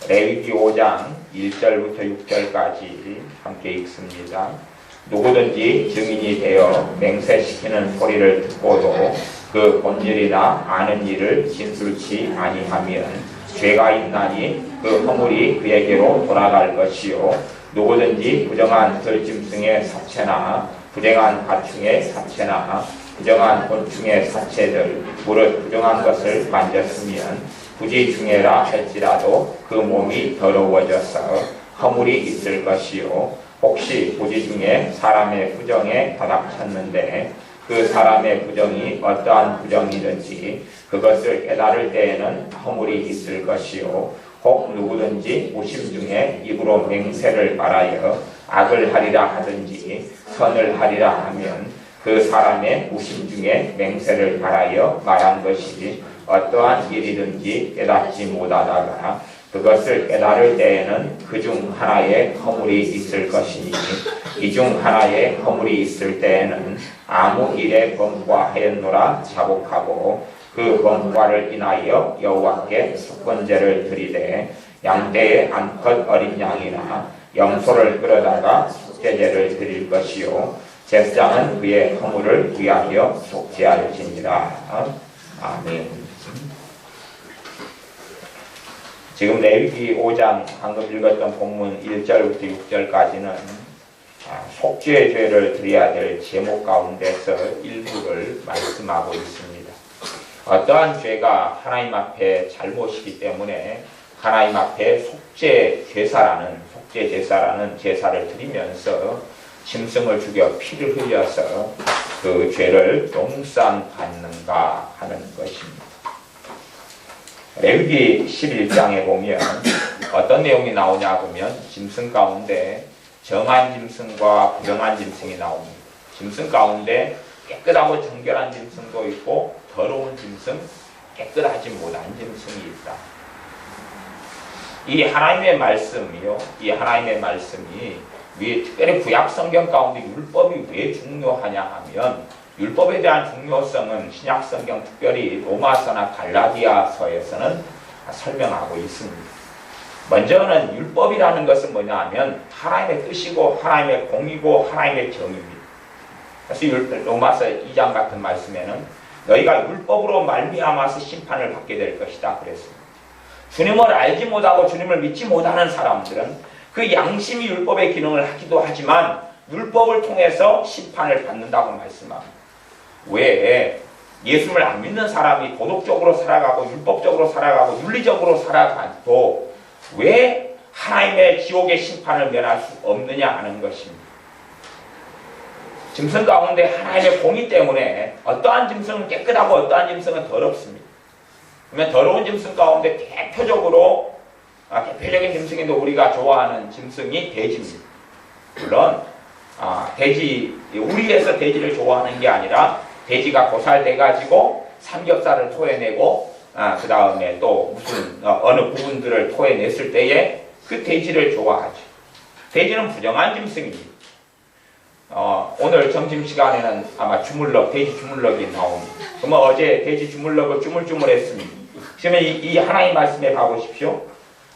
레위기 5장 1절부터 6절까지 함께 읽습니다. 누구든지 증인이 되어 맹세시키는 소리를 듣고도 그 본질이나 아는 일을 진술치 아니하면 죄가 있나니 그 허물이 그에게로 돌아갈 것이요 누구든지 부정한 들짐승의 사체나 부정한 가축의 사체나 부정한 곤충의 사체들 무릇 부정한 것을 만졌으면 부지중해라 할지라도 그 몸이 더러워져서 허물이 있을 것이요 혹시 부지 중에 사람의 부정에 가닥쳤는데 그 사람의 부정이 어떠한 부정이든지 그것을 깨달을 때에는 허물이 있을 것이요 혹 누구든지 무심 중에 입으로 맹세를 말하여 악을 하리라 하든지 선을 하리라 하면 그 사람의 무심 중에 맹세를 말하여 말한 것이 어떠한 일이든지 깨닫지 못하다가 그것을 깨달을 때에는 그 중 하나의 허물이 있을 것이니 이 중 하나의 허물이 있을 때에는 아무 일에 범과하였노라 자복하고 그 범과를 인하여 여호와께 속건제를 드리되 양떼의 암컷 어린 양이나 염소를 끌어다가 속죄제를 드릴 것이요 제사장은 그의 허물을 위하여 속죄할지니라. 아멘. 지금 레위기 5장 방금 읽었던 본문 1절부터 6절까지는 속죄의 죄를 드려야 될 제목 가운데서 일부를 말씀하고 있습니다. 어떠한 죄가 하나님 앞에 잘못이기 때문에 하나님 앞에 속죄 제사라는 제사를 드리면서 짐승을 죽여 피를 흘려서 그 죄를 용서받는가 하는 것입니다. 레위기 11장에 보면 어떤 내용이 나오냐 보면 짐승 가운데 정한 짐승과 부정한 짐승이 나옵니다. 짐승 가운데 깨끗하고 정결한 짐승도 있고 더러운 짐승, 깨끗하지 못한 짐승이 있다. 이 하나님의 말씀이 특별히 구약 성경 가운데 율법이 왜 중요하냐 하면 율법에 대한 중요성은 신약 성경 특별히 로마서나 갈라디아서에서는 설명하고 있습니다. 먼저는 율법이라는 것은 뭐냐 하면 하나님의 뜻이고 하나님의 공이고 하나님의 정입니다. 그래서 로마서 2장 같은 말씀에는 너희가 율법으로 말미암아서 심판을 받게 될 것이다 그랬습니다. 주님을 알지 못하고 주님을 믿지 못하는 사람들은 그 양심이 율법의 기능을 하기도 하지만 율법을 통해서 심판을 받는다고 말씀합니다. 왜 예수를 안 믿는 사람이 도덕적으로 살아가고 율법적으로 살아가고 윤리적으로 살아가도 왜 하나님의 지옥의 심판을 면할 수 없느냐 하는 것입니다. 짐승 가운데 하나님의 공의 때문에 어떠한 짐승은 깨끗하고 어떠한 짐승은 더럽습니다. 그러면 더러운 짐승 가운데 대표적인 짐승인데 우리가 좋아하는 짐승이 돼지입니다. 물론 우리에서 돼지를 좋아하는 게 아니라 돼지가 고살돼가지고 삼겹살을 토해내고 그 다음에 또 무슨 어느 부분들을 토해냈을 때에 그 돼지를 좋아하죠. 돼지는 부정한 짐승입니다. 오늘 점심시간에는 아마 돼지 주물럭이 나옵니다. 그러면 어제 돼지 주물럭을 주물주물했습니다. 그러면 이 하나님 말씀에 봐보십시오.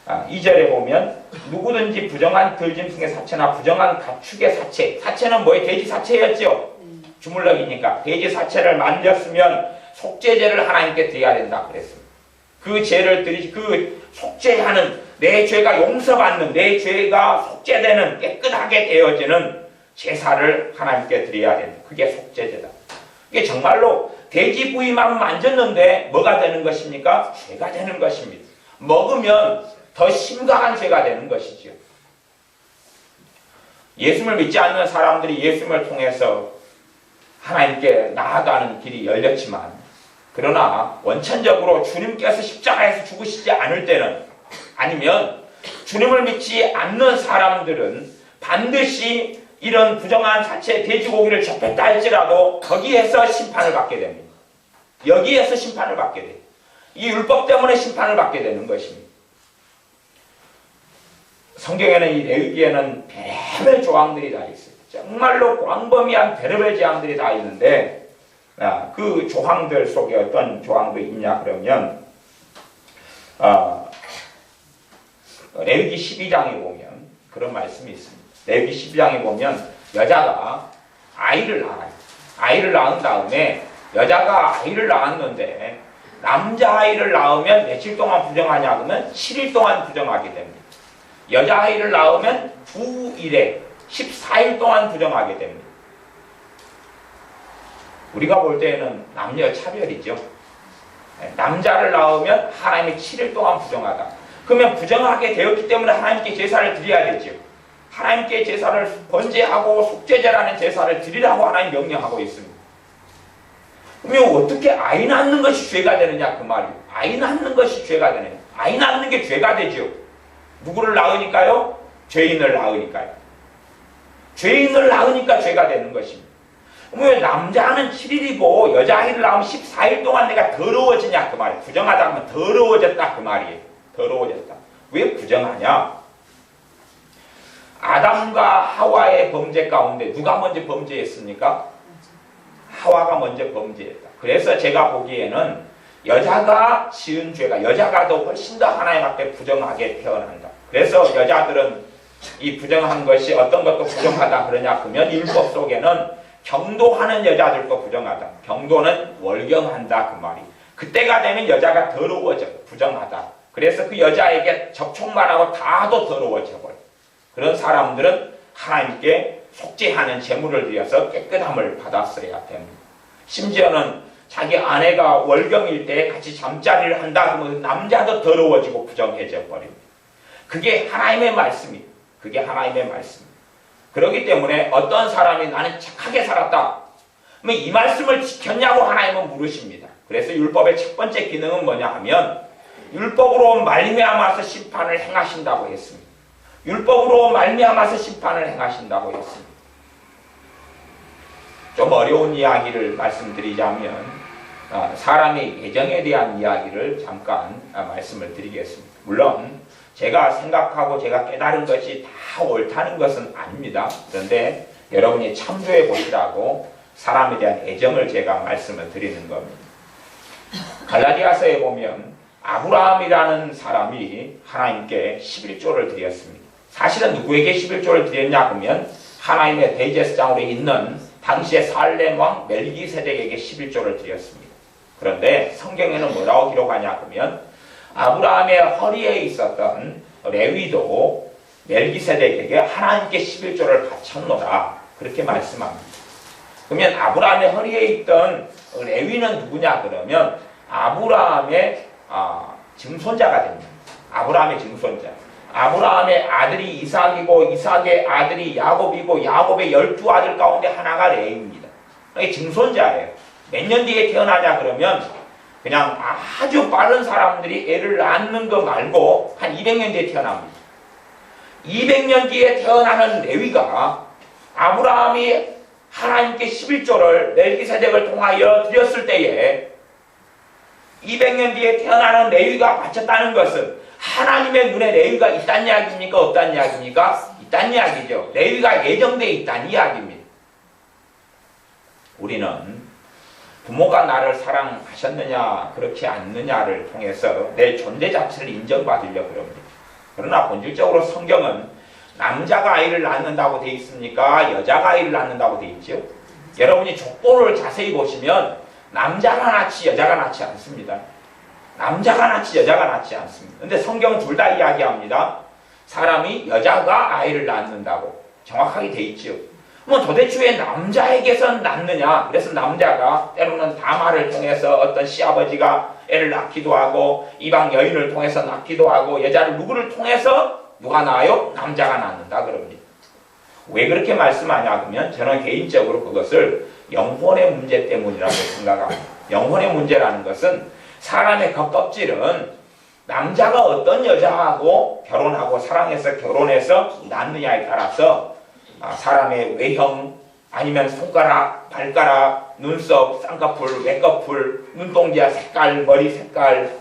2절에 보면 누구든지 부정한 들짐승의 사체나 부정한 가축의 사체는 뭐예요? 돼지 사체였죠? 주물럭이니까 돼지 사체를 만졌으면 속죄제를 하나님께 드려야 된다 그랬습니다. 그 죄를 그 속죄하는 내 죄가 용서받는 내 죄가 속죄되는 깨끗하게 되어지는 제사를 하나님께 드려야 된다. 그게 속죄제다. 이게 정말로 돼지 부위만 만졌는데 뭐가 되는 것입니까? 죄가 되는 것입니다. 먹으면 더 심각한 죄가 되는 것이죠. 예수를 믿지 않는 사람들이 예수를 통해서 하나님께 나아가는 길이 열렸지만 그러나 원천적으로 주님께서 십자가에서 죽으시지 않을 때는 아니면 주님을 믿지 않는 사람들은 반드시 이런 부정한 사체 돼지고기를 접했다 할지라도 거기에서 심판을 받게 됩니다. 여기에서 심판을 받게 돼요. 이 율법 때문에 심판을 받게 되는 것입니다. 성경에는 이 레위기에는 별의별 조항들이 다 있어요. 정말로 광범위한 별의별 조항들이 다 있는데 그 조항들 속에 어떤 조항도 있냐 그러면 레위기 12장에 보면 그런 말씀이 있습니다. 레위기 12장에 보면 여자가 아이를 낳아요. 아이를 낳은 다음에 여자가 아이를 낳았는데 남자아이를 낳으면 며칠 동안 부정하냐 그러면 7일 동안 부정하게 됩니다. 여자아이를 낳으면 9일에 14일 동안 부정하게 됩니다. 우리가 볼 때에는 남녀 차별이죠. 남자를 낳으면 하나님이 7일 동안 부정하다. 그러면 부정하게 되었기 때문에 하나님께 제사를 드려야 되죠. 하나님께 제사를 번제하고 속죄제라는 제사를 드리라고 하나님 명령하고 있습니다. 그러면 어떻게 아이 낳는 것이 죄가 되느냐 그 말이에요. 아이 낳는 것이 죄가 되느냐. 아이 낳는 게 죄가 되죠. 누구를 낳으니까요? 죄인을 낳으니까요. 죄인을 낳으니까 죄가 되는 것입니다. 왜 남자는 7일이고 여자아이를 낳으면 14일 동안 내가 더러워지냐 그 말이에요. 부정하다 하면 더러워졌다 그 말이에요. 더러워졌다. 왜 부정하냐? 아담과 하와의 범죄 가운데 누가 먼저 범죄했습니까? 하와가 먼저 범죄했다. 그래서 제가 보기에는 여자가 지은 죄가 여자가 더 훨씬 더 하나님 앞에 부정하게 태어난다. 그래서 여자들은 이 부정한 것이 어떤 것도 부정하다 그러냐 그러면 율법 속에는 경도하는 여자들도 부정하다. 경도는 월경한다 그 말이. 그때가 되면 여자가 더러워져 부정하다. 그래서 그 여자에게 접촉만 하고 다도 더러워져 버려. 그런 사람들은 하나님께 속죄하는 제물을 드려서 깨끗함을 받았어야 됩니다. 심지어는 자기 아내가 월경일 때 같이 잠자리를 한다 그러면 남자도 더러워지고 부정해져 버립니다. 그게 하나님의 말씀입니다. 그게 하나님의 말씀입니다. 그렇기 때문에 어떤 사람이 나는 착하게 살았다. 그러면 이 말씀을 지켰냐고 하나님은 물으십니다. 그래서 율법의 첫 번째 기능은 뭐냐 하면 율법으로 말미암아서 심판을 행하신다고 했습니다. 율법으로 말미암아서 심판을 행하신다고 했습니다. 좀 어려운 이야기를 말씀드리자면 사람의 예정에 대한 이야기를 잠깐 말씀을 드리겠습니다. 물론 제가 생각하고 제가 깨달은 것이 다 옳다는 것은 아닙니다. 그런데 여러분이 참조해 보시라고 사람에 대한 애정을 제가 말씀을 드리는 겁니다. 갈라디아서에 보면 아브라함이라는 사람이 하나님께 11조를 드렸습니다. 사실은 누구에게 11조를 드렸냐 하면 하나님의 대제사장으로 있는 당시의 살렘 왕 멜기세덱에게 11조를 드렸습니다. 그런데 성경에는 뭐라고 기록하냐 하면 아브라함의 허리에 있었던 레위도 멜기세덱에게 하나님께 11조를 바쳤노라 그렇게 말씀합니다. 그러면 아브라함의 허리에 있던 레위는 누구냐 그러면 아브라함의 증손자가 됩니다. 아브라함의 증손자. 아브라함의 아들이 이삭이고 이삭의 아들이 야곱이고 야곱의 12아들 가운데 하나가 레위입니다. 이게 증손자예요. 몇 년 뒤에 태어나냐 그러면 그냥 아주 빠른 사람들이 애를 낳는 거 말고 한 200년 뒤에 태어납니다. 200년 뒤에 태어나는 레위가 아브라함이 하나님께 11조를 멜기세덱을 통하여 드렸을 때에 200년 뒤에 태어나는 레위가 바쳤다는 것은 하나님의 눈에 레위가 있다는 이야기입니까? 없다는 이야기입니까? 있다는 이야기죠. 레위가 예정되어 있다는 이야기입니다. 우리는 부모가 나를 사랑하셨느냐 그렇지 않느냐를 통해서 내 존재 자체를 인정받으려고 합니다. 그러나 본질적으로 성경은 남자가 아이를 낳는다고 되어 있습니까? 여자가 아이를 낳는다고 되어 있죠. 여러분이 족보를 자세히 보시면 남자가 낳지 여자가 낳지 않습니다. 남자가 낳지 여자가 낳지 않습니다. 그런데 성경은 둘 다 이야기합니다. 사람이 여자가 아이를 낳는다고 정확하게 되어 있죠. 뭐 도대체 왜 남자에게선 낳느냐? 그래서 남자가 때로는 다말을 통해서 어떤 시아버지가 애를 낳기도 하고 이방 여인을 통해서 낳기도 하고 여자를 누구를 통해서 누가 낳아요? 남자가 낳는다 그럽니다. 왜 그렇게 말씀하냐 그러면 저는 개인적으로 그것을 영혼의 문제 때문이라고 생각합니다. 영혼의 문제라는 것은 사람의 겉껍질은 남자가 어떤 여자하고 결혼하고 사랑해서 결혼해서 낳느냐에 따라서 사람의 외형 아니면 손가락, 발가락, 눈썹, 쌍꺼풀, 외꺼풀, 눈동자 색깔, 머리 색깔,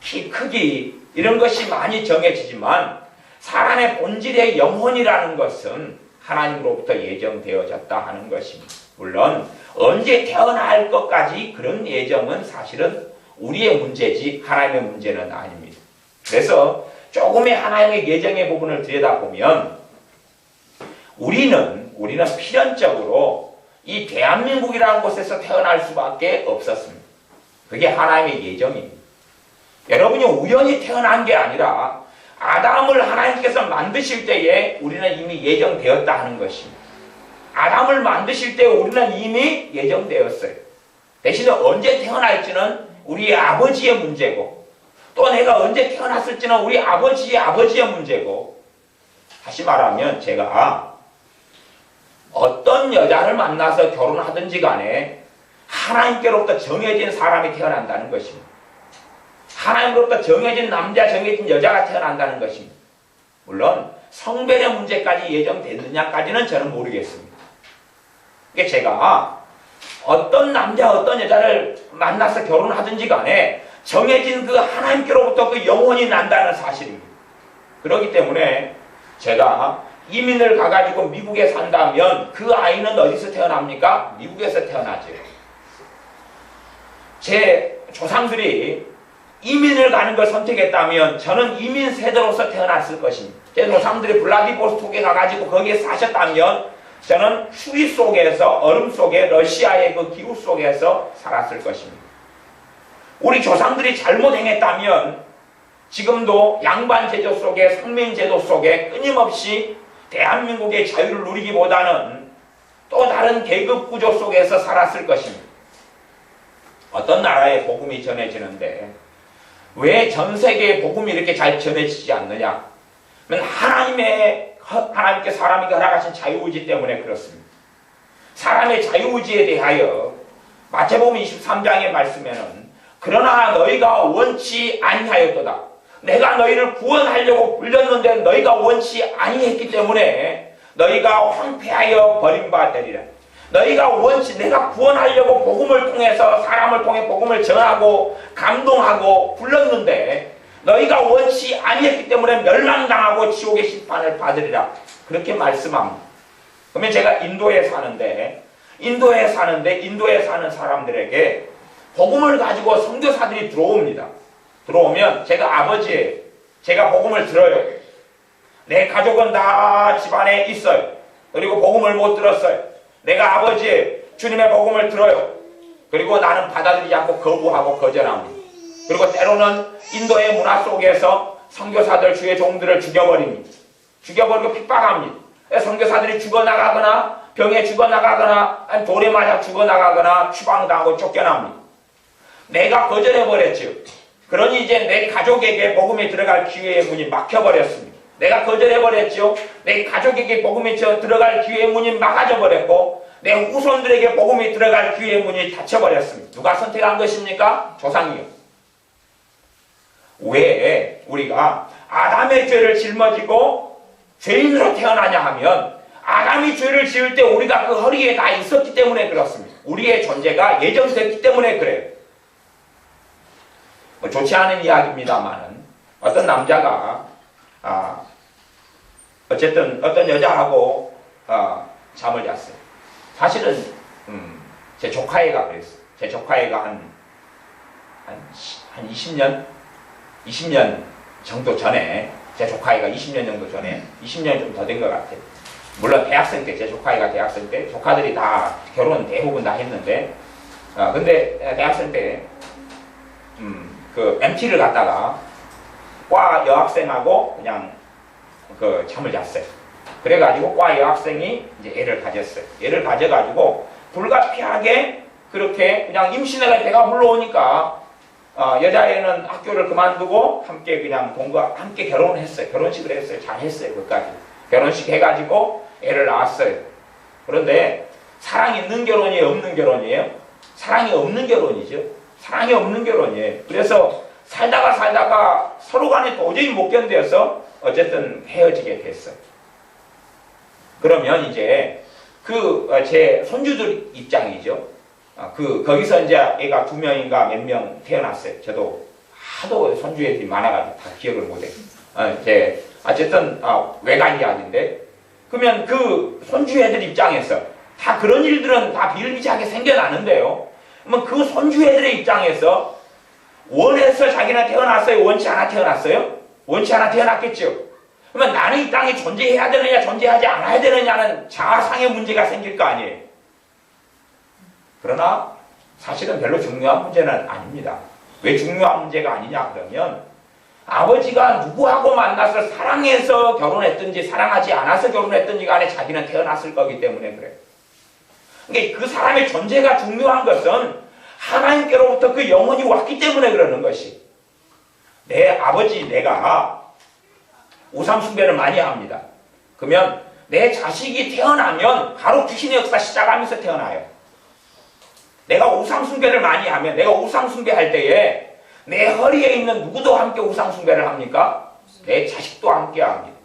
키 크기 이런 것이 많이 정해지지만 사람의 본질의 영혼이라는 것은 하나님으로부터 예정되어졌다 하는 것입니다. 물론 언제 태어날 것까지 그런 예정은 사실은 우리의 문제지 하나님의 문제는 아닙니다. 그래서 조금의 하나님의 예정의 부분을 들여다보면 우리는 필연적으로 이 대한민국이라는 곳에서 태어날 수밖에 없었습니다. 그게 하나님의 예정입니다. 여러분이 우연히 태어난 게 아니라 아담을 하나님께서 만드실 때에 우리는 이미 예정되었다 하는 것입니다. 아담을 만드실 때 우리는 이미 예정되었어요. 대신에 언제 태어날지는 우리 아버지의 문제고 또 내가 언제 태어났을지는 우리 아버지의 문제고 다시 말하면 제가 어떤 여자를 만나서 결혼하든지 간에 하나님께로부터 정해진 사람이 태어난다는 것입니다. 하나님으로부터 정해진 남자, 정해진 여자가 태어난다는 것입니다. 물론 성별의 문제까지 예정됐느냐까지는 저는 모르겠습니다. 그게 제가 어떤 남자, 어떤 여자를 만나서 결혼하든지 간에 정해진 그 하나님께로부터 그 영혼이 난다는 사실입니다. 그렇기 때문에 제가 이민을 가가지고 미국에 산다면 그 아이는 어디서 태어납니까? 미국에서 태어나죠. 제 조상들이 이민을 가는 걸 선택했다면 저는 이민 세대로서 태어났을 것입니다. 제 조상들이 블라디보스톡에 가가지고 거기에 사셨다면 저는 추위 속에서 얼음 속에 러시아의 그 기후 속에서 살았을 것입니다. 우리 조상들이 잘못 행했다면 지금도 양반 제도 속에 상민 제도 속에 끊임없이 대한민국의 자유를 누리기보다는 또 다른 계급 구조 속에서 살았을 것입니다. 어떤 나라에 복음이 전해지는데 왜 전 세계에 복음이 이렇게 잘 전해지지 않느냐? 하나님께 사람에게 허락하신 자유의지 때문에 그렇습니다. 사람의 자유의지에 대하여 마태복음 23장의 말씀에는 그러나 너희가 원치 아니하였도다. 내가 너희를 구원하려고 불렸는데 너희가 원치 아니했기 때문에 너희가 황폐하여 버림받으리라. 내가 구원하려고 복음을 통해서 사람을 통해 복음을 전하고 감동하고 불렀는데 너희가 원치 아니했기 때문에 멸망당하고 지옥의 심판을 받으리라. 그렇게 말씀합니다. 그러면 제가 인도에 사는 사람들에게 복음을 가지고 선교사들이 들어옵니다. 들어오면 제가 복음을 들어요. 내 가족은 다 집안에 있어요. 그리고 복음을 못 들었어요. 내가 아버지의 주님의 복음을 들어요. 그리고 나는 받아들이지 않고 거부하고 거절합니다. 그리고 때로는 인도의 문화 속에서 선교사들 주의 종들을 죽여버립니다. 죽여버리고 핍박합니다. 선교사들이 죽어나가거나 병에 죽어나가거나 아니면 돌에 맞아 죽어나가거나 추방당하고 쫓겨납니다. 내가 거절해버렸죠. 그러니 이제 내 가족에게 복음이 들어갈 기회의 문이 막혀버렸습니다. 내가 거절해버렸죠. 내 가족에게 복음이 들어갈 기회의 문이 막아져 버렸고 내 후손들에게 복음이 들어갈 기회의 문이 닫혀버렸습니다. 누가 선택한 것입니까? 조상이요. 왜 우리가 아담의 죄를 짊어지고 죄인으로 태어나냐 하면 아담이 죄를 지을 때 우리가 그 허리에 다 있었기 때문에 그렇습니다. 우리의 존재가 예정됐기 때문에 그래요. 좋지 않은 이야기입니다만은 어떤 남자가 어쨌든 어떤 여자하고 잠을 잤어요. 사실은 제 조카애가 그랬어요. 제 조카애가 한 20년 정도 전에 제 조카애가 20년 정도 전에 20년이 좀 더 된 것 같아요. 물론 대학생 때 제 조카애가 대학생 때 조카들이 다 결혼 대부분 다 했는데 근데 대학생 때 그 MT를 갔다가 과 여학생하고 그냥 그 잠을 잤어요. 그래가지고 과 여학생이 이제 애를 가졌어요. 애를 가져가지고 불가피하게 그렇게 그냥 임신해가 배가 물러오니까 여자애는 학교를 그만두고 함께 그냥 함께 결혼을 했어요. 결혼식을 했어요. 잘 했어요. 그까지 결혼식 해가지고 애를 낳았어요. 그런데 사랑이 있는 결혼이에요? 없는 결혼이에요? 사랑이 없는 결혼이죠. 사랑이 없는 결혼이에요. 그래서 살다가 서로 간에 도저히 못 견뎌서 어쨌든 헤어지게 됐어요. 그러면 이제 제 손주들 입장이죠. 거기서 이제 애가 2명인가 몇 명 태어났어요. 저도 하도 손주 애들이 많아가지고 다 기억을 못해요. 어쨌든 외간 이야기인데 그러면 그 손주 애들 입장에서 다 그런 일들은 다 비일비재하게 생겨나는데요. 그러면 그 손주 애들의 입장에서 원해서 자기는 태어났어요? 원치 않아 태어났어요? 원치 않아 태어났겠죠. 그러면 나는 이 땅에 존재해야 되느냐 존재하지 않아야 되느냐는 자아상의 문제가 생길 거 아니에요. 그러나 사실은 별로 중요한 문제는 아닙니다. 왜 중요한 문제가 아니냐 그러면 아버지가 누구하고 만나서 사랑해서 결혼했든지 사랑하지 않아서 결혼했든지 간에 자기는 태어났을 거기 때문에 그래요. 그러니까 그 사람의 존재가 중요한 것은 하나님께로부터 그 영혼이 왔기 때문에 그러는 것이. 내 아버지 내가 우상 숭배를 많이 합니다. 그러면 내 자식이 태어나면 바로 귀신의 역사 시작하면서 태어나요. 내가 우상 숭배를 많이 하면 내가 우상 숭배할 때에 내 허리에 있는 누구도 함께 우상 숭배를 합니까? 내 자식도 함께 합니다.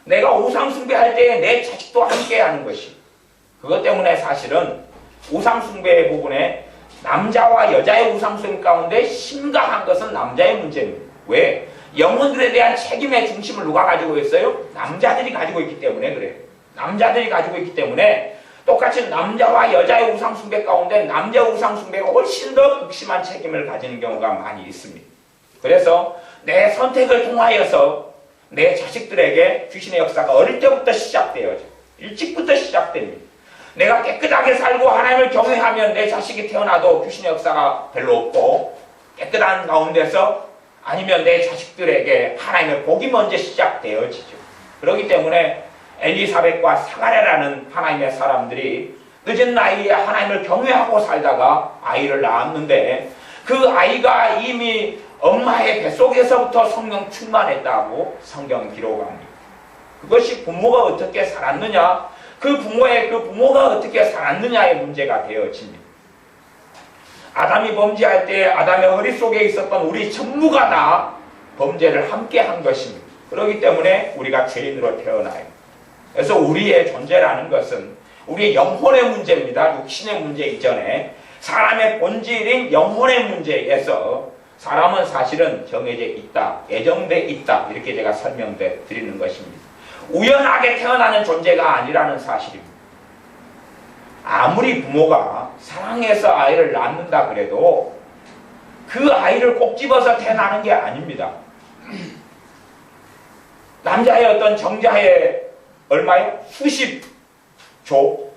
내가 우상 숭배할 때에 내 자식도 함께 하는 것이. 그것 때문에 사실은 우상 숭배의 부분에 남자와 여자의 우상 숭배 가운데 심각한 것은 남자의 문제입니다. 왜? 영혼들에 대한 책임의 중심을 누가 가지고 있어요? 남자들이 가지고 있기 때문에 그래요. 남자들이 가지고 있기 때문에 똑같이 남자와 여자의 우상 숭배 가운데 남자 우상 숭배가 훨씬 더 극심한 책임을 가지는 경우가 많이 있습니다. 그래서 내 선택을 통하여서 내 자식들에게 귀신의 역사가 어릴 때부터 시작되어져. 일찍부터 시작됩니다. 내가 깨끗하게 살고 하나님을 경외하면 내 자식이 태어나도 귀신의 역사가 별로 없고, 깨끗한 가운데서 아니면 내 자식들에게 하나님의 복이 먼저 시작되어지죠. 그렇기 때문에 엘리사벳과 사가랴라는 하나님의 사람들이 늦은 나이에 하나님을 경외하고 살다가 아이를 낳았는데 그 아이가 이미 엄마의 뱃속에서부터 성령 충만했다고 성경 기록합니다. 그것이 부모가 어떻게 살았느냐, 그 부모가 어떻게 살았느냐의 문제가 되어집니다. 아담이 범죄할 때 아담의 허리 속에 있었던 우리 전부가 다 범죄를 함께 한 것입니다. 그렇기 때문에 우리가 죄인으로 태어나요. 그래서 우리의 존재라는 것은 우리의 영혼의 문제입니다. 육신의 문제 이전에 사람의 본질인 영혼의 문제에서 사람은 사실은 정해져 있다, 예정돼 있다, 이렇게 제가 설명드리는 것입니다. 우연하게 태어나는 존재가 아니라는 사실입니다. 아무리 부모가 사랑해서 아이를 낳는다 그래도 그 아이를 꼭 집어서 태어나는 게 아닙니다. 남자의 어떤 정자의 얼마요? 수십조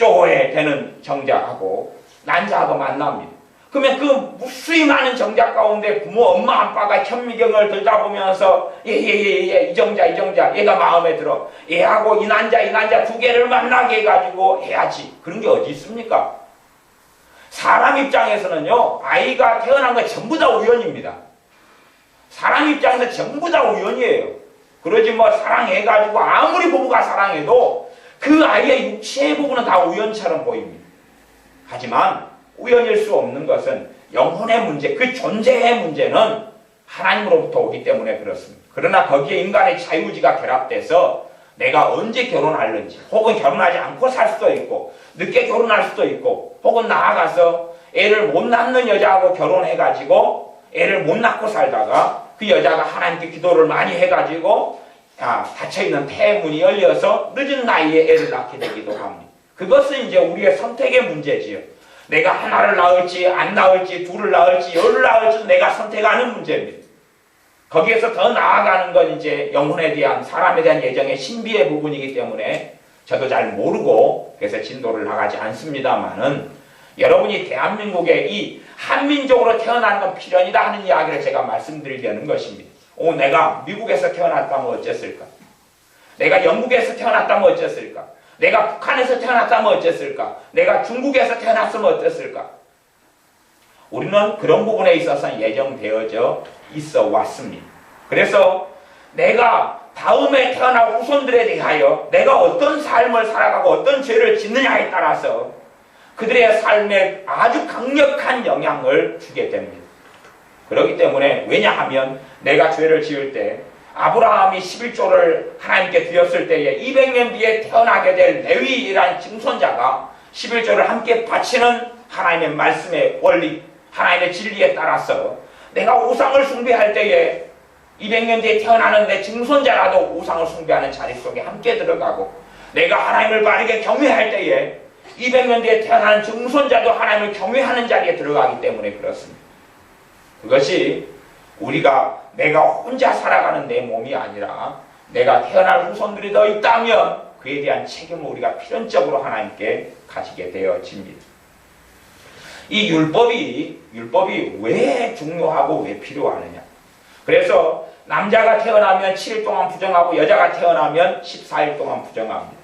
호에 되는 정자하고 난자하고 만납니다. 그러면 그 무수히 많은 정자 가운데 부모 엄마 아빠가 현미경을 들다보면서 이 정자 얘가 마음에 들어, 얘하고 이 난자 두 개를 만나게 해가지고 해야지. 그런 게 어디 있습니까? 사람 입장에서는요, 아이가 태어난 건 전부 다 우연입니다. 사람 입장에서 전부 다 우연이에요. 그러지 뭐 사랑해가지고 아무리 부부가 사랑해도 그 아이의 육체의 부분은 다 우연처럼 보입니다. 하지만 우연일 수 없는 것은 영혼의 문제, 그 존재의 문제는 하나님으로부터 오기 때문에 그렇습니다. 그러나 거기에 인간의 자유의지가 결합돼서 내가 언제 결혼하는지, 혹은 결혼하지 않고 살 수도 있고 늦게 결혼할 수도 있고, 혹은 나아가서 애를 못 낳는 여자하고 결혼해가지고 애를 못 낳고 살다가 그 여자가 하나님께 기도를 많이 해가지고 닫혀있는 태문이 열려서 늦은 나이에 애를 낳게 되기도 합니다. 그것은 이제 우리의 선택의 문제지요. 내가 하나를 낳을지 안 낳을지 둘을 낳을지 열을 낳을지 내가 선택하는 문제입니다. 거기에서 더 나아가는 건 이제 영혼에 대한, 사람에 대한 예정의 신비의 부분이기 때문에 저도 잘 모르고 그래서 진도를 나가지 않습니다만은, 여러분이 대한민국의 이 한민족으로 태어나는 건 필연이다 하는 이야기를 제가 말씀드리려는 것입니다. 내가 미국에서 태어났다면 어쨌을까? 내가 영국에서 태어났다면 어쨌을까? 내가 북한에서 태어났다면 어쨌을까? 내가 중국에서 태어났으면 어땠을까? 우리는 그런 부분에 있어서 예정되어져 있어 왔습니다. 그래서 내가 다음에 태어날 후손들에 대하여 내가 어떤 삶을 살아가고 어떤 죄를 짓느냐에 따라서 그들의 삶에 아주 강력한 영향을 주게 됩니다. 그렇기 때문에, 왜냐하면 내가 죄를 지을 때 아브라함이 11조를 하나님께 드렸을 때에 200년 뒤에 태어나게 될 레위라는 증손자가 11조를 함께 바치는 하나님의 말씀의 원리, 하나님의 진리에 따라서 내가 우상을 숭배할 때에 200년 뒤에 태어나는 내 증손자라도 우상을 숭배하는 자리 속에 함께 들어가고, 내가 하나님을 바르게 경외할 때에 200년 뒤에 태어나는 증손자도 하나님을 경외하는 자리에 들어가기 때문에 그렇습니다. 그것이 내가 혼자 살아가는 내 몸이 아니라 내가 태어날 후손들이 더 있다면 그에 대한 책임을 우리가 필연적으로 하나님께 가지게 되어집니다. 이 율법이 왜 중요하고 왜 필요하느냐. 그래서 남자가 태어나면 7일 동안 부정하고 여자가 태어나면 14일 동안 부정합니다.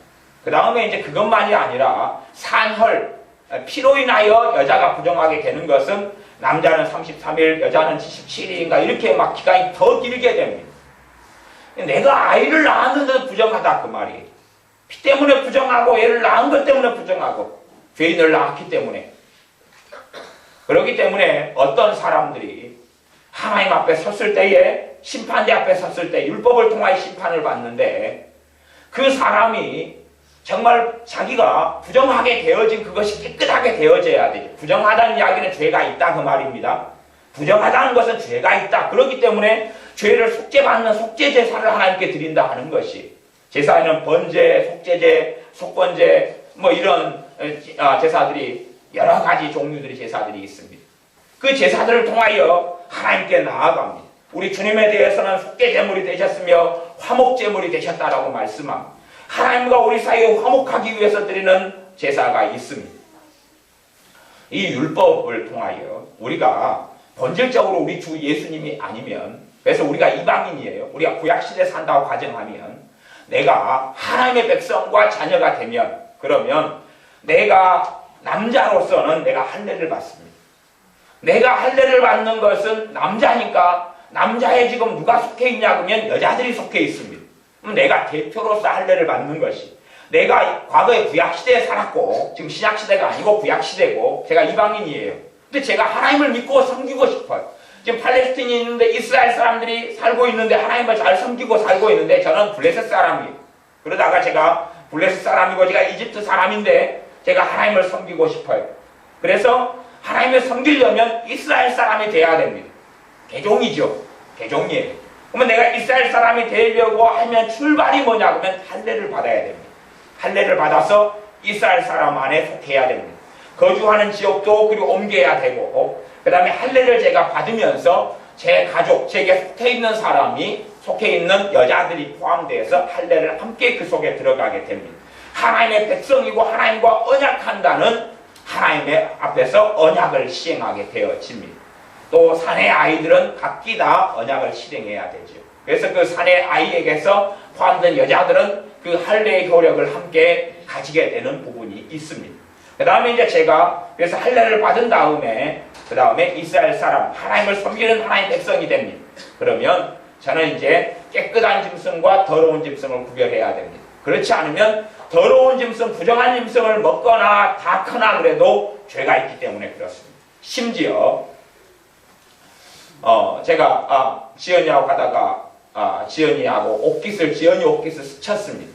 그 다음에 이제 그것만이 아니라 산혈, 피로 인하여 여자가 부정하게 되는 것은 남자는 33일, 여자는 77일인가 이렇게 막 기간이 더 길게 됩니다. 내가 아이를 낳았는데도 부정하다 그 말이에요. 피 때문에 부정하고 애를 낳은 것 때문에 부정하고 죄인을 낳았기 때문에. 그렇기 때문에 어떤 사람들이 하나님 앞에 섰을 때에 심판대 앞에 섰을 때 율법을 통하여 심판을 받는데 그 사람이 정말 자기가 부정하게 되어진 그것이 깨끗하게 되어져야 되죠. 부정하다는 이야기는 죄가 있다 그 말입니다. 부정하다는 것은 죄가 있다. 그렇기 때문에 죄를 속죄받는 속죄제사를 하나님께 드린다 하는 것이 제사에는 번제, 속죄제, 속번제 뭐 이런 제사들이 여러 가지 종류들의 제사들이 있습니다. 그 제사들을 통하여 하나님께 나아갑니다. 우리 주님에 대해서는 속죄제물이 되셨으며 화목제물이 되셨다라고 말씀합니다. 하나님과 우리 사이에 화목하기 위해서 드리는 제사가 있습니다. 이 율법을 통하여 우리가 본질적으로 우리 주 예수님이 아니면, 그래서 우리가 이방인이에요. 우리가 구약시대에 산다고 가정하면 내가 하나님의 백성과 자녀가 되면, 그러면 내가 남자로서는 내가 할례를 받습니다. 내가 할례를 받는 것은 남자니까 남자에 지금 누가 속해 있냐 그러면 여자들이 속해 있습니다. 그럼 내가 대표로서 할례를 받는 것이, 내가 과거에 구약시대에 살았고 지금 신약시대가 아니고 구약시대고 제가 이방인이에요. 근데 제가 하나님을 믿고 섬기고 싶어요. 지금 팔레스틴이 있는데 이스라엘 사람들이 살고 있는데 하나님을 잘 섬기고 살고 있는데 저는 블레셋 사람이에요. 그러다가 제가 블레셋 사람이고 제가 이집트 사람인데 제가 하나님을 섬기고 싶어요. 그래서 하나님을 섬기려면 이스라엘 사람이 돼야 됩니다. 개종이죠. 개종이에요. 그러면 내가 이스라엘 사람이 되려고 하면 출발이 뭐냐 그러면 할례를 받아야 됩니다. 할례를 받아서 이스라엘 사람 안에 속해야 됩니다. 거주하는 지역도 그리고 옮겨야 되고, 그 다음에 할례를 제가 받으면서 제 가족, 제게 속해 있는 사람이, 속해 있는 여자들이 포함되어서 할례를 함께 그 속에 들어가게 됩니다. 하나님의 백성이고 하나님과 언약한다는 하나님의 앞에서 언약을 시행하게 되어집니다. 또 사내 아이들은 각기 다 언약을 실행해야 되죠. 그래서 그 사내 아이에게서 포함된 여자들은 그 할례의 효력을 함께 가지게 되는 부분이 있습니다. 그 다음에 이제 제가 그래서 할례를 받은 다음에 그 다음에 이스라엘 사람, 하나님을 섬기는 하나님의 백성이 됩니다. 그러면 저는 이제 깨끗한 짐승과 더러운 짐승을 구별해야 됩니다. 그렇지 않으면 더러운 짐승, 부정한 짐승을 먹거나 닦거나 그래도 죄가 있기 때문에 그렇습니다. 심지어 제가 지연이하고 가다가 지연이 옷깃을 스쳤습니다.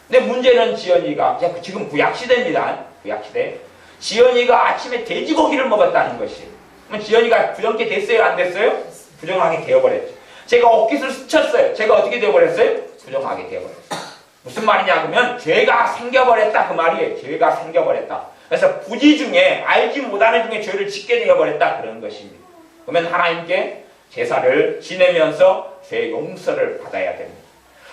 근데 문제는 지연이가 지금 구약시대입니다. 구약시대. 지연이가 아침에 돼지고기를 먹었다는 것이. 그럼 지연이가 부정케 됐어요? 안 됐어요? 부정하게 되어버렸죠. 제가 옷깃을 스쳤어요. 제가 어떻게 되어버렸어요? 부정하게 되어버렸어요. 무슨 말이냐 그러면 죄가 생겨버렸다 그 말이에요. 죄가 생겨버렸다. 그래서 부지 중에 알지 못하는 중에 죄를 짓게 되어버렸다 그런 것입니다. 그러면 하나님께 제사를 지내면서 죄 용서를 받아야 됩니다.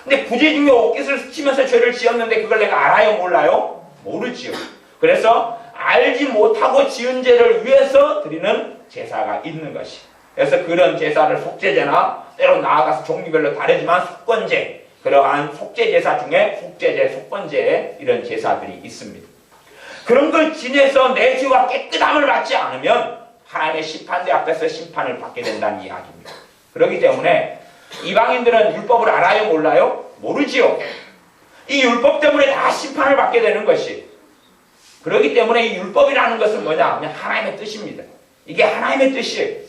근데 부지 중에 옷깃을 스치면서 죄를 지었는데 그걸 내가 알아요? 몰라요? 모르지요. 그래서 알지 못하고 지은 죄를 위해서 드리는 제사가 있는 것이. 그래서 그런 제사를 속죄제나 때로 나아가서 종류별로 다르지만 속건제, 그러한 속죄제사 중에 속죄제, 속건제 이런 제사들이 있습니다. 그런 걸 지내서 내 죄가 깨끗함을 받지 않으면 하나님의 심판대 앞에서 심판을 받게 된다는 이야기입니다. 그렇기 때문에 이방인들은 율법을 알아요? 몰라요? 모르지요. 이 율법 때문에 다 심판을 받게 되는 것이. 그렇기 때문에 이 율법이라는 것은 뭐냐? 그냥 하나님의 뜻입니다. 이게 하나님의 뜻이에요.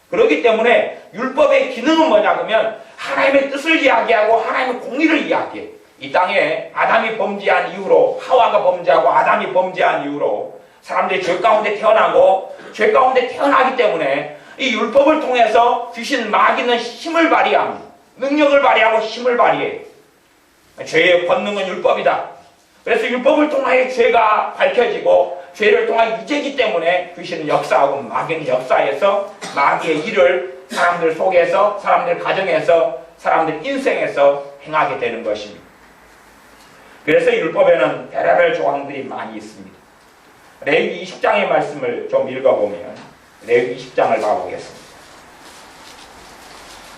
그렇기 때문에 율법의 기능은 뭐냐 그러면 하나님의 뜻을 이야기하고 하나님의 공의를 이야기해요. 이 땅에 아담이 범죄한 이후로, 하와가 범죄하고 아담이 범죄한 이후로 사람들이 죄 가운데 태어나고 죄 가운데 태어나기 때문에 이 율법을 통해서 귀신 마귀는 힘을 발휘합니다. 능력을 발휘하고 힘을 발휘해요. 죄의 권능은 율법이다. 그래서 율법을 통하여 죄가 밝혀지고 죄를 통한 유죄이기 때문에 귀신은 역사하고 마귀는 역사해서 마귀의 일을 사람들 속에서, 사람들 가정에서, 사람들 인생에서 행하게 되는 것입니다. 그래서 율법에는 베랄 조항들이 많이 있습니다. 레위기 20장의 말씀을 좀 읽어보면 레위기 20장을 봐보겠습니다.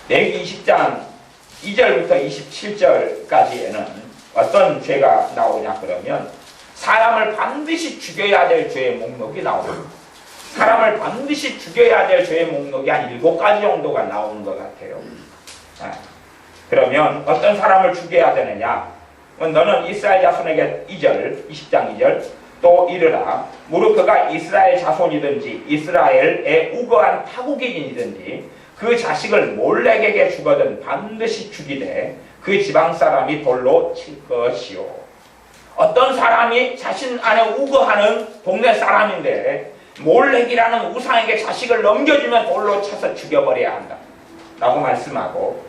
레위기 20장 2절부터 27절까지에는 어떤 죄가 나오냐 그러면 사람을 반드시 죽여야 될 죄의 목록이 나옵니다. 사람을 반드시 죽여야 될 죄의 목록이 한 7가지 정도가 나오는 것 같아요. 그러면 어떤 사람을 죽여야 되느냐? 너는 이스라엘 자손에게 2절, 20장 2절 또 이르라 무릇 그가 이스라엘 자손이든지 이스라엘의 우거한 타국인이든지 그 자식을 몰렉에게 주거든 반드시 죽이되 그 지방 사람이 돌로 칠 것이요. 어떤 사람이 자신 안에 우거하는 동네 사람인데 몰렉이라는 우상에게 자식을 넘겨주면 돌로 쳐서 죽여버려야 한다 라고 말씀하고,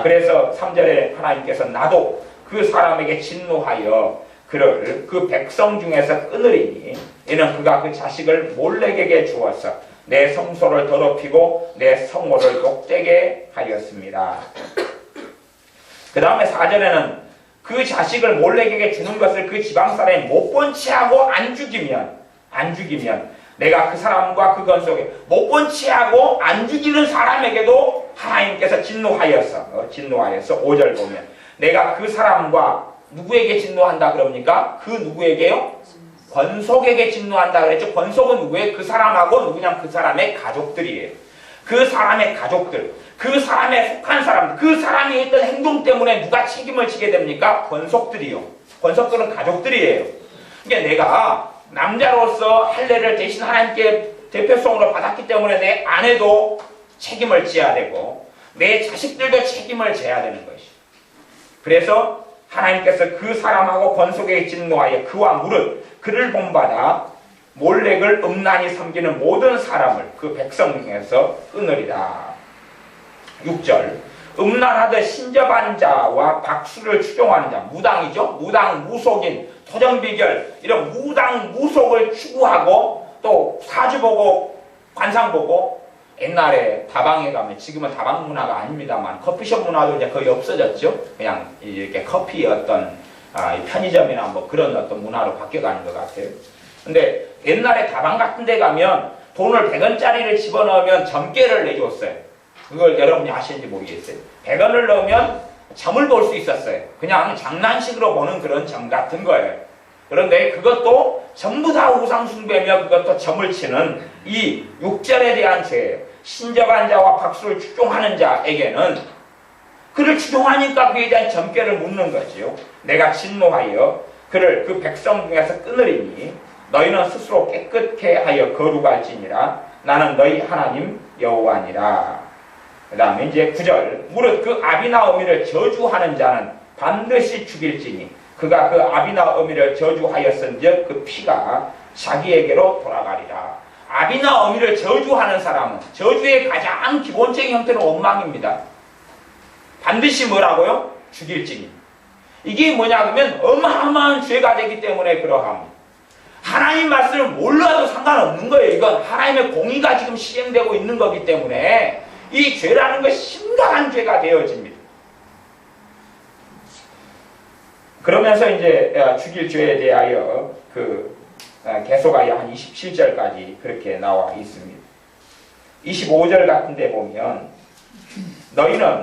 그래서 3절에 하나님께서 나도 그 사람에게 진노하여 그를 그 백성 중에서 끊으리니 이는 그가 그 자식을 몰렉에게 주어서 내 성소를 더럽히고 내 성호를 욕되게 하였습니다. 그 다음에 4절에는 그 자식을 몰렉에게 주는 것을 그 지방 사람이 못 본 채 하고 안 죽이면 내가 그 사람과 그 건속에 못 본 채 하고 안 죽이는 사람에게도 하나님께서 진노하여서 5절 보면 내가 그 사람과 누구에게 진노한다 그럽니까? 그 누구에게요? 권속에게 진노한다 그랬죠. 권속은 누구예요? 그 사람하고 누구냐? 그 사람의 가족들이에요. 그 사람의 가족들, 그 사람에 속한 사람들, 그 사람이 했던 행동 때문에 누가 책임을 지게 됩니까? 권속들이요. 권속들은 가족들이에요. 그러니까 내가 남자로서 할례를 대신 하나님께 대표성으로 받았기 때문에 내 아내도 책임을 져야 되고 내 자식들도 책임을 져야 되는 것이죠. 그래서 하나님께서 그 사람하고 권속에게 진노하여 그와 무릇 그를 본받아 몰렉을 음란히 섬기는 모든 사람을 그 백성 중에서 끊으리라. 6절 음란하듯 신접한 자와 박수를 추종하는 자, 무당이죠. 무당, 무속인, 토정비결 이런 무당, 무속을 추구하고 또 사주 보고 관상 보고 옛날에 다방에 가면 지금은 다방 문화가 아닙니다만 커피숍 문화도 이제 거의 없어졌죠. 그냥 이렇게 커피 어떤 편의점이나 뭐 그런 어떤 문화로 바뀌어가는 것 같아요. 근데 옛날에 다방 같은 데 가면 돈을 100원짜리를 집어넣으면 점괘를 내줬어요. 그걸 여러분이 아시는지 모르겠어요. 100원을 넣으면 점을 볼 수 있었어요. 그냥 장난식으로 보는 그런 점 같은 거예요. 그런데 그것도 전부 다 우상숭배며 그것도 점을 치는 이 6절에 대한 죄예요. 신접한 자와 박수를 추종하는 자에게는 그를 추종하니까 그에 대한 점괘를 묻는 거지요. 내가 진노하여 그를 그 백성 중에서 끊으리니 너희는 스스로 깨끗게 하여 거룩할지니라. 나는 너희 하나님 여호와니라. 그 다음에 이제 9절 무릇 그 아비나 어미를 저주하는 자는 반드시 죽일지니 그가 그 아비나 어미를 저주하였은즉 그 피가 자기에게로 돌아가리라. 아비나 어미를 저주하는 사람은 저주의 가장 기본적인 형태는 원망입니다. 반드시 뭐라고요? 죽일지니. 이게 뭐냐 그러면 어마어마한 죄가 되기 때문에 그러합니다. 하나님 말씀을 몰라도 상관없는 거예요. 이건 하나님의 공의가 지금 시행되고 있는 거기 때문에 이 죄라는 것이 심각한 죄가 되어집니다. 그러면서 이제 죽일 죄에 대하여 계속하여 한 27절까지 그렇게 나와 있습니다. 25절 같은 데 보면 너희는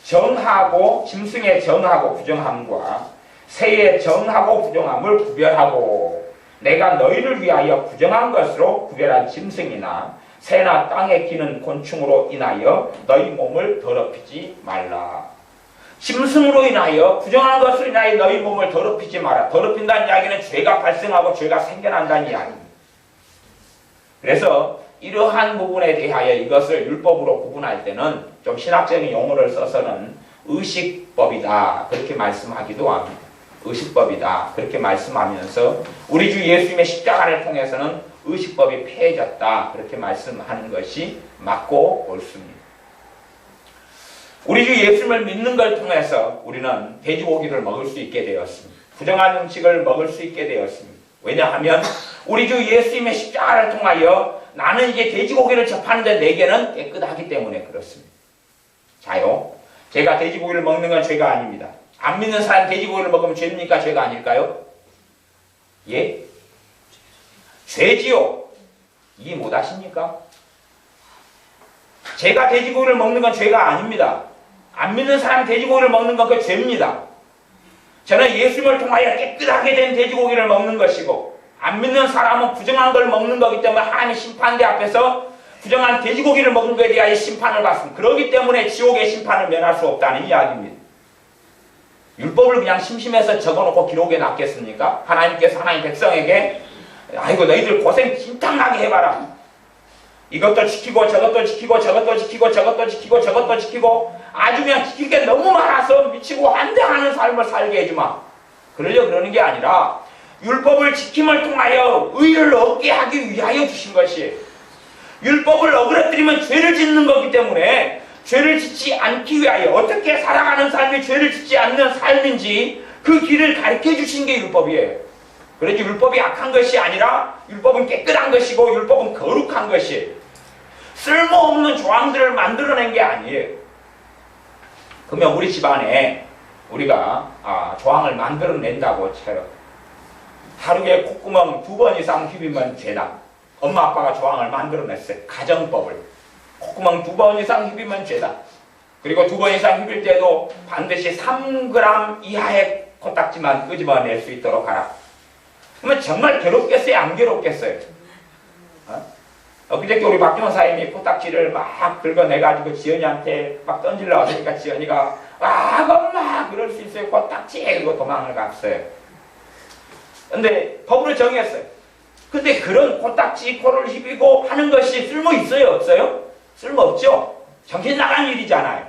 정하고 짐승의 정하고 부정함과 새의 정하고 부정함을 구별하고 내가 너희를 위하여 부정한 것으로 구별한 짐승이나 새나 땅에 기는 곤충으로 인하여 너희 몸을 더럽히지 말라. 짐승으로 인하여 부정한 것으로 인하여 너희 몸을 더럽히지 마라. 더럽힌다는 이야기는 죄가 발생하고 죄가 생겨난다는 이야기입니다. 그래서 이러한 부분에 대하여 이것을 율법으로 구분할 때는 좀 신학적인 용어를 써서는 의식법이다 그렇게 말씀하기도 합니다. 의식법이다 그렇게 말씀하면서 우리 주 예수님의 십자가를 통해서는 의식법이 폐해졌다 그렇게 말씀하는 것이 맞고 옳습니다. 우리 주 예수님을 믿는 걸 통해서 우리는 돼지고기를 먹을 수 있게 되었습니다. 부정한 음식을 먹을 수 있게 되었습니다. 왜냐하면 우리 주 예수님의 십자가를 통하여 나는 이제 돼지고기를 접하는데 내게는 깨끗하기 때문에 그렇습니다. 자요, 제가 돼지고기를 먹는 건 죄가 아닙니다. 안 믿는 사람 돼지고기를 먹으면 죄입니까? 죄가 아닐까요? 예? 죄지요. 이해 못하십니까? 제가 돼지고기를 먹는 건 죄가 아닙니다. 안 믿는 사람이 돼지고기를 먹는 건 그 죄입니다. 저는 예수님을 통하여 깨끗하게 된 돼지고기를 먹는 것이고, 안 믿는 사람은 부정한 걸 먹는 거기 때문에 하나님의 심판대 앞에서 부정한 돼지고기를 먹는 것에 대하여 심판을 받습니다. 그렇기 때문에 지옥의 심판을 면할 수 없다는 이야기입니다. 율법을 그냥 심심해서 적어놓고 기록에 놨겠습니까? 하나님께서 하나님 백성에게 아이고 너희들 고생 진탕나게 해봐라. 이것도 지키고 저것도 지키고 저것도 지키고 저것도 지키고 저것도 지키고 아주 그냥 지킬 게 너무 많아서 미치고 환장하는 삶을 살게 해주마. 그러려 그러는 게 아니라 율법을 지킴을 통하여 의를 얻게 하기 위하여 주신 것이, 율법을 어그러뜨리면 죄를 짓는 거기 때문에 죄를 짓지 않기 위하여 어떻게 살아가는 삶이 죄를 짓지 않는 삶인지 그 길을 가르쳐 주신 게 율법이에요. 그래서 율법이 악한 것이 아니라 율법은 깨끗한 것이고 율법은 거룩한 것이에요. 쓸모없는 조항들을 만들어낸 게 아니에요. 그러면 우리 집안에 우리가 조항을 만들어낸다고 쳐요. 하루에 콧구멍 2번 이상 휘비면 죄다. 엄마 아빠가 조항을 만들어냈어요. 가정법을. 콧구멍 2번 이상 휘비면 죄다. 그리고 2번 이상 휘빌 때도 반드시 3g 이하의 코딱지만 끄집어낼 수 있도록 하라. 그러면 정말 괴롭겠어요? 안 괴롭겠어요? 그저께 우리 박기원 사님이 코딱지를 막 긁어내가지고 지연이한테 막 던지려고 하니까 지연이가 엄마 그럴 수 있어요 코딱지 이러고 도망을 갔어요. 근데 법으로 정했어요. 근데 그런 코딱지 코를 휘비고 하는 것이 쓸모 있어요? 없어요? 쓸모 없죠? 정신 나간 일이잖아요.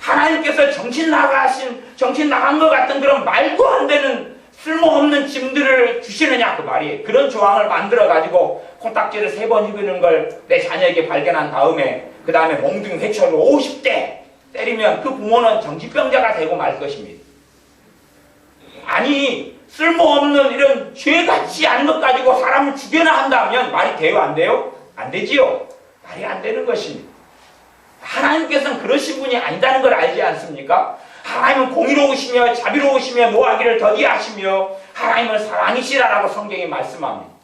하나님께서 정신 나간 것 같은 그런 말도 안 되는 쓸모없는 짐들을 주시느냐 그 말이에요. 그런 조항을 만들어가지고 코딱지를 3번 휘비는 걸 내 자녀에게 발견한 다음에 그 다음에 몽둥이 회초로 50대 때리면 그 부모는 정신병자가 되고 말 것입니다. 아니 쓸모없는 이런 죄 같지 않은 것 가지고 사람을 죽여나 한다면 말이 돼요? 안 돼요? 안 되지요. 말이 안 되는 것입니다. 하나님께서는 그러신 분이 아니다는 걸 알지 않습니까? 하나님은 공의로우시며 자비로우시며 노하기를 더디하시며 하나님은 사랑이시라라고 성경이 말씀합니다.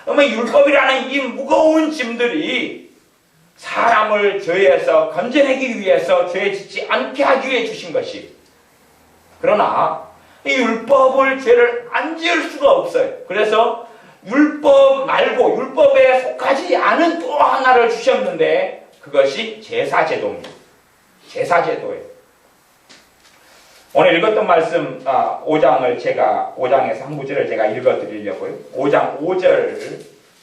그러면 율법이라는 이 무거운 짐들이 사람을 죄에서 건져내기 위해서 죄 짓지 않게 하기 위해 주신 것이, 그러나 이 율법을 죄를 안 지을 수가 없어요. 그래서 율법 말고 율법에 속하지 않은 또 하나를 주셨는데 그것이 제사제도입니다. 제사제도예요. 오늘 읽었던 말씀 5장에서 한 구절을 제가 읽어드리려고요. 5장 5절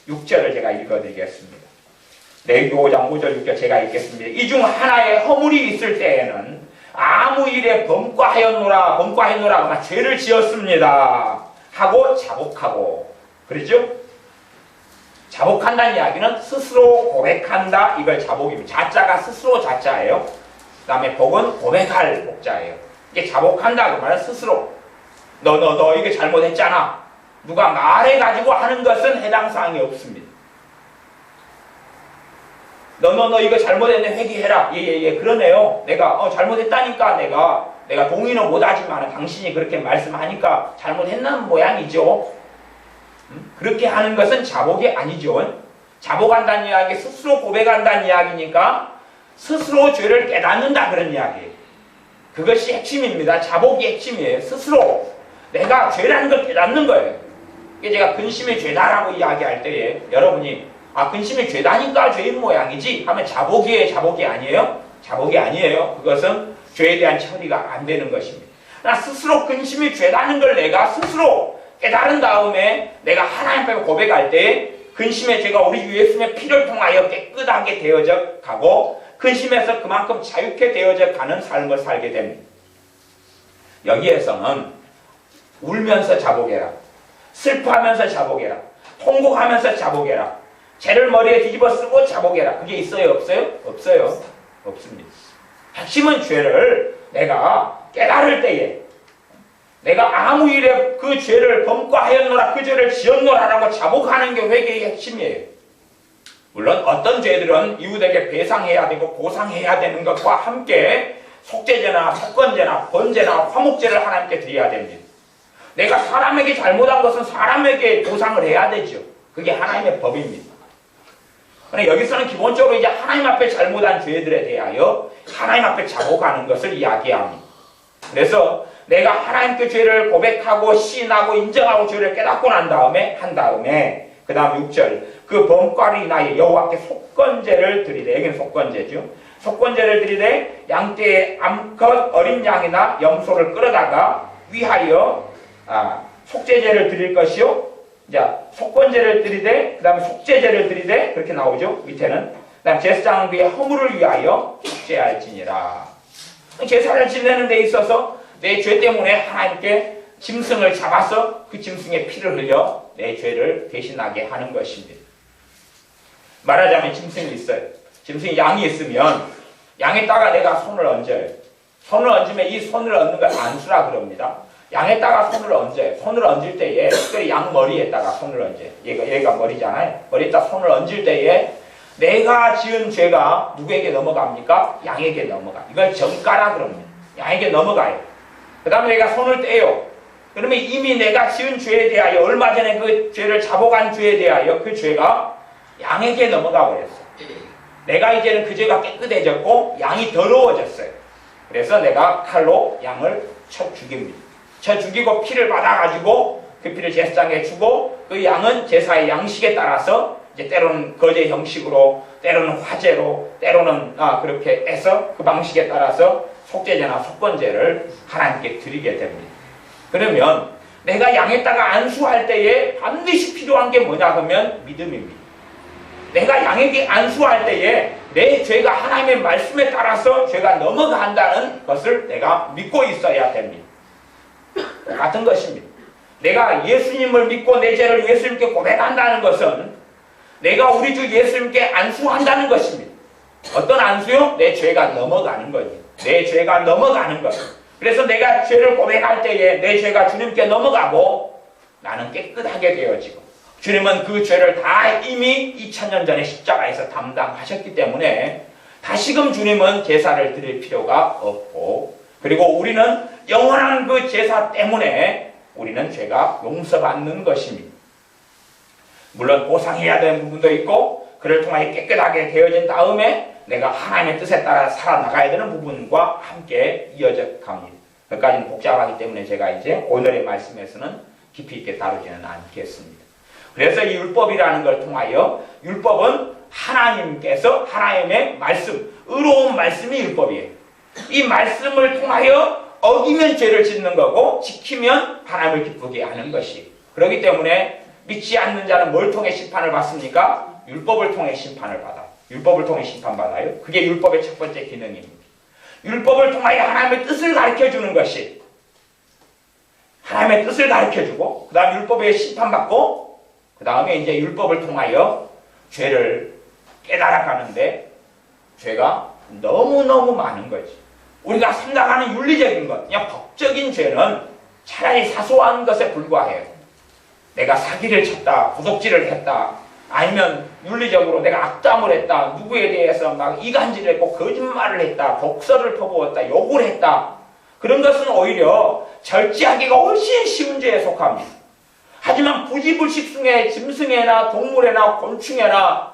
6절을 제가 읽어드리겠습니다. 레위기 5장 5절 6절 제가 읽겠습니다. 이 중 하나의 허물이 있을 때에는 아무 일에 범과했노라 죄를 지었습니다 하고 자복하고, 그렇죠? 자복한다는 이야기는 스스로 고백한다, 이걸 자복입니다. 자자가 스스로 자자예요. 그 다음에 복은 고백할 복자예요. 이게 자복한다 그 말은 스스로 너 이게 잘못했잖아, 누가 말해가지고 하는 것은 해당 사항이 없습니다. 너 이거 잘못했네 회개해라. 예 그러네요. 내가 잘못했다니까 내가 동의는 못하지만 당신이 그렇게 말씀하니까 잘못했는 모양이죠. 그렇게 하는 것은 자복이 아니죠. 자복한다는 이야기, 스스로 고백한다는 이야기니까 스스로 죄를 깨닫는다 그런 이야기예요. 그것이 핵심입니다. 자복이 핵심이에요. 스스로 내가 죄라는 걸 깨닫는 거예요. 이게 제가 근심이 죄다라고 이야기할 때에 여러분이 근심이 죄다니까 죄인 모양이지 하면 자복이 아니에요? 자복이 아니에요. 그것은 죄에 대한 처리가 안 되는 것입니다. 나 스스로 근심이 죄다는 걸 내가 스스로 깨달은 다음에 내가 하나님 앞에 고백할 때 근심의 죄가 우리 주 예수님의 피를 통하여 깨끗하게 되어져 가고 근심에서 그만큼 자유케 되어져 가는 삶을 살게 됩니다. 여기에서는 울면서 자복해라, 슬퍼하면서 자복해라, 통곡하면서 자복해라, 죄를 머리에 뒤집어 쓰고 자복해라. 그게 있어요? 없어요? 없어요. 없습니다. 핵심은 죄를 내가 깨달을 때에 내가 아무 일에 그 죄를 범과하였노라, 그 죄를 지었노라라고 자복하는 게 회개의 핵심이에요. 물론 어떤 죄들은 이웃에게 배상해야 되고 보상해야 되는 것과 함께 속죄제나 속건제나 번제나 화목제를 하나님께 드려야 됩니다. 내가 사람에게 잘못한 것은 사람에게 보상을 해야 되죠. 그게 하나님의 법입니다. 그러나 여기서는 기본적으로 이제 하나님 앞에 잘못한 죄들에 대하여 하나님 앞에 자복하는 것을 이야기합니다. 그래서 내가 하나님께 죄를 고백하고 시인하고 인정하고 죄를 깨닫고 난 다음에 그 다음 6절 그 범과를 인하여 여호와께 속건제를 드리되, 여기는 속건제죠. 속건제를 드리되 양떼의 암컷 어린 양이나 염소를 끌어다가 위하여 속죄제를 드릴 것이요. 자, 속건제를 드리되 그 다음에 속죄제를 드리되 그렇게 나오죠. 밑에는. 그 다음 제사장은 그의 허물을 위하여 속죄할지니라. 제사를 지내는 데 있어서 내 죄 때문에 하나님께 짐승을 잡아서 그 짐승의 피를 흘려 내 죄를 대신하게 하는 것입니다. 말하자면 짐승이 있어요. 짐승이 양이 있으면 양에다가 내가 손을 얹어요. 손을 얹으면 이 손을 얹는 걸 안수라 그럽니다. 양에다가 손을 얹어요. 손을 얹을 때에 특별히 양 머리에다가 손을 얹어요. 얘가 머리잖아요. 머리에다 손을 얹을 때에 내가 지은 죄가 누구에게 넘어갑니까? 양에게 넘어가. 이걸 정가라 그럽니다. 양에게 넘어가요. 그 다음에 내가 손을 떼요. 그러면 이미 내가 지은 죄에 대하여 얼마 전에 그 죄를 자복한 죄에 대하여 그 죄가 양에게 넘어가 버렸어요. 내가 이제는 그 죄가 깨끗해졌고 양이 더러워졌어요. 그래서 내가 칼로 양을 쳐 죽입니다. 쳐 죽이고 피를 받아가지고 그 피를 제사장에 주고 그 양은 제사의 양식에 따라서 이제 때로는 거제 형식으로 때로는 화제로 때로는 그렇게 해서 그 방식에 따라서 속죄제나 속건제를 하나님께 드리게 됩니다. 그러면 내가 양에다가 안수할 때에 반드시 필요한 게 뭐냐 하면 믿음입니다. 내가 양에게 안수할 때에 내 죄가 하나님의 말씀에 따라서 죄가 넘어간다는 것을 내가 믿고 있어야 됩니다. 같은 것입니다. 내가 예수님을 믿고 내 죄를 예수님께 고백한다는 것은 내가 우리 주 예수님께 안수한다는 것입니다. 어떤 안수요? 내 죄가 넘어가는 거예요. 내 죄가 넘어가는 것. 그래서 내가 죄를 고백할 때에 내 죄가 주님께 넘어가고 나는 깨끗하게 되어지고 주님은 그 죄를 다 이미 2000년 전에 십자가에서 담당하셨기 때문에 다시금 주님은 제사를 드릴 필요가 없고 그리고 우리는 영원한 그 제사 때문에 우리는 죄가 용서받는 것입니다. 물론 보상해야 되는 부분도 있고 그를 통하여 깨끗하게 되어진 다음에 내가 하나님의 뜻에 따라 살아나가야 되는 부분과 함께 이어져 갑니다. 그까지는 복잡하기 때문에 제가 이제 오늘의 말씀에서는 깊이 있게 다루지는 않겠습니다. 그래서 이 율법이라는 걸 통하여 율법은 하나님께서 하나님의 말씀, 의로운 말씀이 율법이에요. 이 말씀을 통하여 어기면 죄를 짓는 거고 지키면 하나님을 기쁘게 하는 것이. 그렇기 때문에 믿지 않는 자는 뭘 통해 심판을 받습니까? 율법을 통해 심판을 받아. 율법을 통해 심판받아요. 그게 율법의 첫 번째 기능입니다. 율법을 통하여 하나님의 뜻을 가르쳐주는 것이 하나님의 뜻을 가르쳐주고 그 다음 율법에 심판받고 그 다음에 이제 율법을 통하여 죄를 깨달아가는데 죄가 너무너무 많은 거지. 우리가 생각하는 윤리적인 것, 그냥 법적인 죄는 차라리 사소한 것에 불과해요. 내가 사기를 쳤다, 도둑질을 했다, 아니면 윤리적으로 내가 악담을 했다, 누구에 대해서 막 이간질을 했고 거짓말을 했다, 독설을 퍼부었다, 욕을 했다. 그런 것은 오히려 절제하기가 훨씬 쉬운 죄에 속합니다. 하지만 부지불식중에 짐승에나 동물에나 곤충에나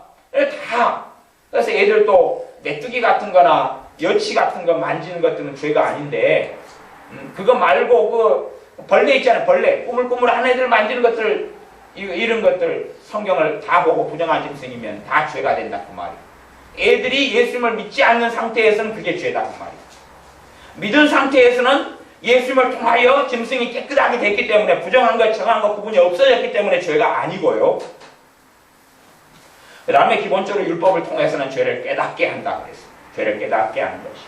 다 그래서 애들 또 메뚜기 같은 거나 여치 같은 거 만지는 것들은 죄가 아닌데 그거 말고 그 벌레 있잖아요. 벌레 꾸물꾸물한 애들 만지는 것들 이런 것들 성경을 다 보고 부정한 짐승이면 다 죄가 된다 그 말이에요. 애들이 예수님을 믿지 않는 상태에서는 그게 죄다 그 말이에요. 믿은 상태에서는 예수님을 통하여 짐승이 깨끗하게 됐기 때문에 부정한 것 정한 것 구분이 없어졌기 때문에 죄가 아니고요. 그 다음에 기본적으로 율법을 통해서는 죄를 깨닫게 한다 그랬어요. 죄를 깨닫게 하는 것이.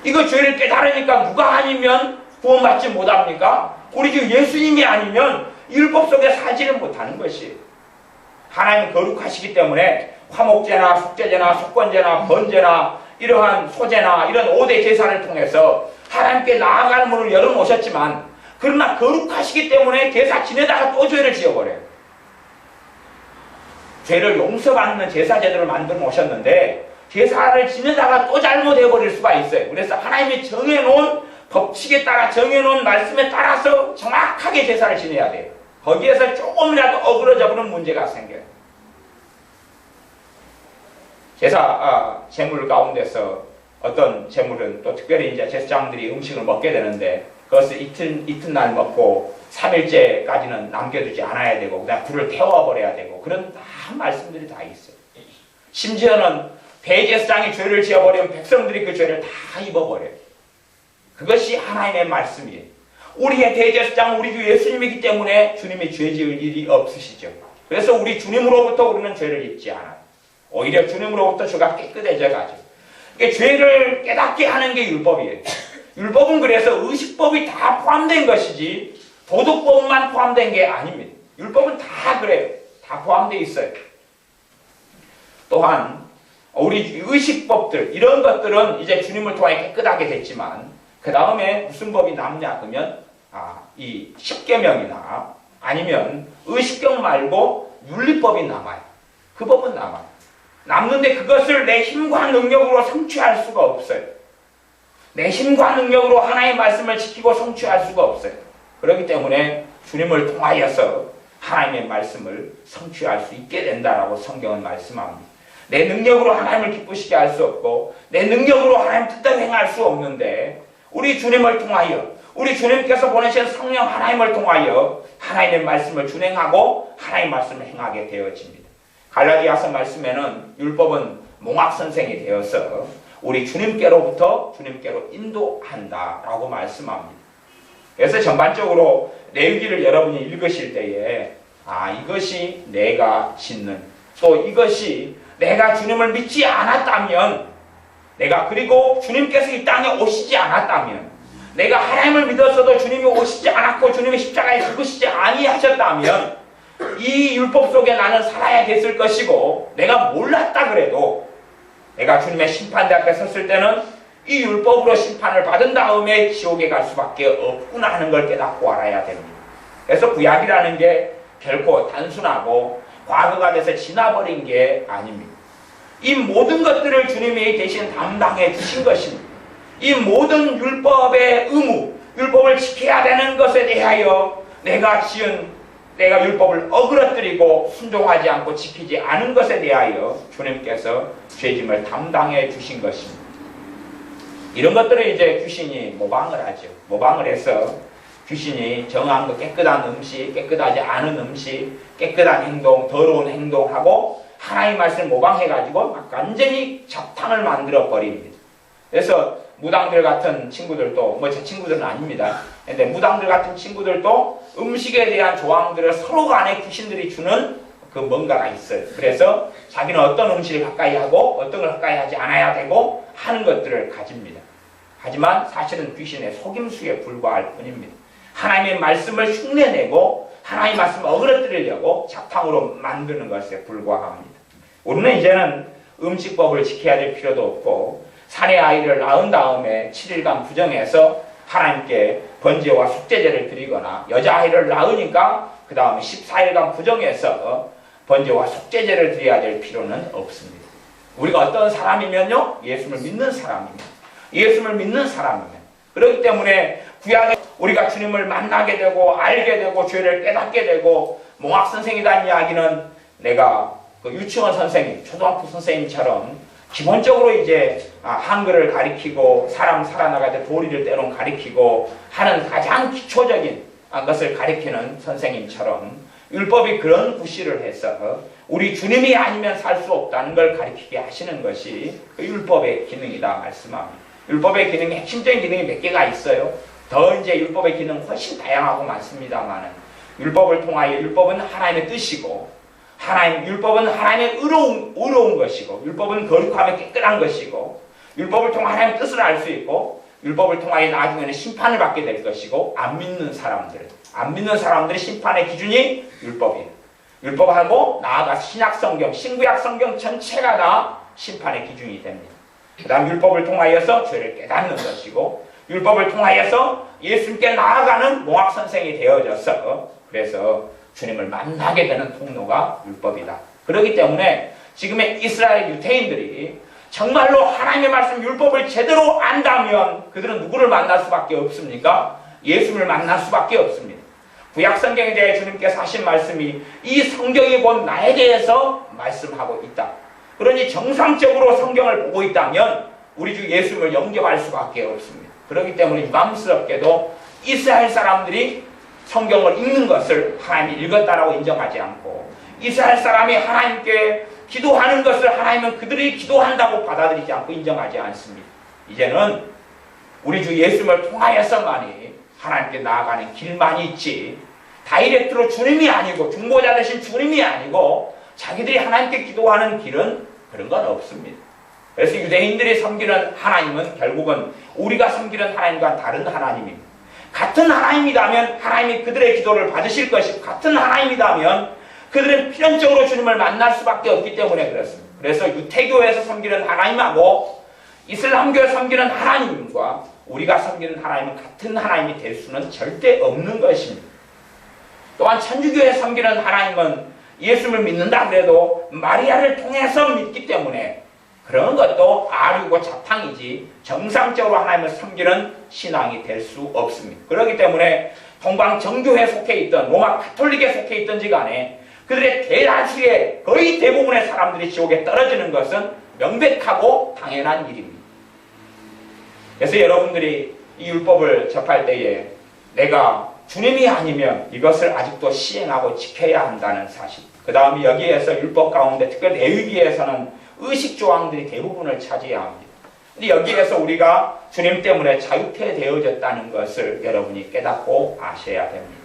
이거 죄를 깨달으니까 누가 아니면 구원받지 못합니까? 우리 주 예수님이 아니면 율법 속에 살지를 못하는 것이. 하나님은 거룩하시기 때문에 화목제나 속죄제나 속건제나 번제나 이러한 소제나 이런 5대 제사를 통해서 하나님께 나아가는 문을 열어놓으셨지만 그러나 거룩하시기 때문에 제사 지내다가 또 죄를 지어버려요. 죄를 용서받는 제사 제도를 만들어 놓으셨는데 제사를 지내다가 또 잘못해버릴 수가 있어요. 그래서 하나님이 정해놓은 법칙에 따라 정해놓은 말씀에 따라서 정확하게 제사를 지내야 돼요. 거기에서 조금이라도 어그러져 버리는 문제가 생겨요. 제사 제물 가운데서 어떤 제물은 또 특별히 이제 제사장들이 음식을 먹게 되는데 그것을 이튿날 먹고 3일째까지는 남겨두지 않아야 되고 그다음 불을 태워버려야 되고 그런 다 말씀들이 다 있어요. 심지어는 대제사장이 죄를 지어버리면 백성들이 그 죄를 다 입어버려요. 그것이 하나님의 말씀이에요. 우리의 대제사장은 우리 주 예수님이기 때문에 주님이 죄 지을 일이 없으시죠. 그래서 우리 주님으로부터 우리는 죄를 입지 않아요. 오히려 주님으로부터 죄가 깨끗해져 가죠. 죄를 깨닫게 하는 게 율법이에요. 율법은 그래서 의식법이 다 포함된 것이지 도덕법만 포함된 게 아닙니다. 율법은 다 그래요. 다 포함되어 있어요. 또한 우리 의식법들 이런 것들은 이제 주님을 통해 깨끗하게 됐지만 그 다음에 무슨 법이 남냐 그러면 이 십계명이나 아니면 의식경 말고 윤리법이 남아요. 그 법은 남아요. 남는데 그것을 내 힘과 능력으로 성취할 수가 없어요. 내 힘과 능력으로 하나님의 말씀을 지키고 성취할 수가 없어요. 그렇기 때문에 주님을 통하여서 하나님의 말씀을 성취할 수 있게 된다라고 성경은 말씀합니다. 내 능력으로 하나님을 기쁘시게 할 수 없고 내 능력으로 하나님 뜻대로 행할 수 없는데 우리 주님을 통하여 우리 주님께서 보내신 성령 하나님을 통하여 하나님의 말씀을 준행하고 하나님의 말씀을 행하게 되어집니다. 갈라디아서 말씀에는 율법은 몽학선생이 되어서 우리 주님께로부터 주님께로 인도한다라고 말씀합니다. 그래서 전반적으로 레위기를 여러분이 읽으실 때에 이것이 내가 짓는 또 이것이 내가 주님을 믿지 않았다면 그리고 주님께서 이 땅에 오시지 않았다면 내가 하나님을 믿었어도 주님이 오시지 않았고 주님이 십자가에 죽으시지 아니하셨다면 이 율법 속에 나는 살아야 됐을 것이고 내가 몰랐다 그래도 내가 주님의 심판대 앞에 섰을 때는 이 율법으로 심판을 받은 다음에 지옥에 갈 수밖에 없구나 하는 걸 깨닫고 알아야 됩니다. 그래서 구약이라는 게 결코 단순하고 과거가 돼서 지나버린 게 아닙니다. 이 모든 것들을 주님이 대신 담당해 주신 것입니다. 이 모든 율법의 의무, 율법을 지켜야 되는 것에 대하여 내가 율법을 어그러뜨리고 순종하지 않고 지키지 않은 것에 대하여 주님께서 죄짐을 담당해 주신 것입니다. 이런 것들을 이제 귀신이 모방을 하죠. 모방을 해서 귀신이 정한 거 깨끗한 음식, 깨끗하지 않은 음식, 깨끗한 행동, 더러운 행동하고 하나님의 말씀을 모방해가지고 막 완전히 잡탕을 만들어 버립니다. 그래서 무당들 같은 친구들도 제 친구들은 아닙니다. 근데 무당들 같은 친구들도 음식에 대한 조항들을 서로 간에 귀신들이 주는 그 뭔가가 있어요. 그래서 자기는 어떤 음식을 가까이 하고 어떤 걸 가까이 하지 않아야 되고 하는 것들을 가집니다. 하지만 사실은 귀신의 속임수에 불과할 뿐입니다. 하나님의 말씀을 흉내내고 하나님의 말씀을 어그러뜨리려고 잡탕으로 만드는 것에 불과합니다. 우리는 이제는 음식법을 지켜야 될 필요도 없고 사내 아이를 낳은 다음에 7일간 부정해서 하나님께 번제와 속죄제를 드리거나 여자아이를 낳으니까 그 다음에 14일간 부정해서 번제와 속죄제를 드려야 될 필요는 없습니다. 우리가 어떤 사람이면요? 예수를 믿는 사람입니다. 예수를 믿는 사람이면 그렇기 때문에 구약에 우리가 주님을 만나게 되고 알게 되고 죄를 깨닫게 되고 몽학선생이라는 이야기는 내가 그 유치원 선생님, 초등학교 선생님처럼 기본적으로 이제 한글을 가리키고 사람 살아나갈 때 도리를 때론 가리키고 하는 가장 기초적인 것을 가리키는 선생님처럼 율법이 그런 구실을 해서 우리 주님이 아니면 살 수 없다는 걸 가리키게 하시는 것이 그 율법의 기능이다 말씀합니다. 율법의 기능이 핵심적인 기능이 몇 개가 있어요. 더 이제 율법의 기능은 훨씬 다양하고 많습니다만 율법을 통하여 율법은 하나님의 뜻이고 율법은 하나님의 의로운 것이고 것이고, 율법은 거룩하며 깨끗한 것이고, 율법을 통해 하나님의 뜻을 알 수 있고, 율법을 통하여 나중에는 심판을 받게 될 것이고, 안 믿는 사람들의 심판의 기준이 율법이에요. 율법하고 나아가 신약성경, 신구약성경 전체가 다 심판의 기준이 됩니다. 그 다음 율법을 통하여서 죄를 깨닫는 것이고, 율법을 통하여서 예수님께 나아가는 몽학 선생이 되어져서 그래서 주님을 만나게 되는 통로가 율법이다. 그렇기 때문에 지금의 이스라엘 유대인들이 정말로 하나님의 말씀 율법을 제대로 안다면 그들은 누구를 만날 수밖에 없습니까? 예수님을 만날 수밖에 없습니다. 구약 성경에 대해 주님께서 하신 말씀이 이 성경이 곧 나에 대해서 말씀하고 있다. 그러니 정상적으로 성경을 보고 있다면 우리 주 예수님을 영접할 수밖에 없습니다. 그렇기 때문에 유감스럽게도 이스라엘 사람들이 성경을 읽는 것을 하나님이 읽었다라고 인정하지 않고 이스라엘 사람이 하나님께 기도하는 것을 하나님은 그들이 기도한다고 받아들이지 않고 인정하지 않습니다. 이제는 우리 주 예수님을 통하여서만이 하나님께 나아가는 길만이 있지 다이렉트로 주님이 아니고 중보자 되신 주님이 아니고 자기들이 하나님께 기도하는 길은 그런 건 없습니다. 그래서 유대인들이 섬기는 하나님은 결국은 우리가 섬기는 하나님과 다른 하나님입니다. 같은 하나님이라면 하나님이 그들의 기도를 받으실 것이고 같은 하나님이라면 그들은 필연적으로 주님을 만날 수밖에 없기 때문에 그렇습니다. 그래서 유태교에서 섬기는 하나님하고 이슬람교에서 섬기는 하나님과 우리가 섬기는 하나님은 같은 하나님이 될 수는 절대 없는 것입니다. 또한 천주교에서 섬기는 하나님은 예수님을 믿는다 그래도 마리아를 통해서 믿기 때문에 그런 것도 아류고 자탕이지 정상적으로 하나님을 섬기는 신앙이 될 수 없습니다. 그렇기 때문에 동방정교회에 속해 있던 로마 가톨릭에 속해 있던지 간에 그들의 대다수의 거의 대부분의 사람들이 지옥에 떨어지는 것은 명백하고 당연한 일입니다. 그래서 여러분들이 이 율법을 접할 때에 내가 주님이 아니면 이것을 아직도 시행하고 지켜야 한다는 사실. 그 다음에 여기에서 율법 가운데 특별히 레위기에서는 의식 조항들이 대부분을 차지해야 합니다. 근데 여기에서 우리가 주님 때문에 자유케 되어졌다는 것을 여러분이 깨닫고 아셔야 됩니다.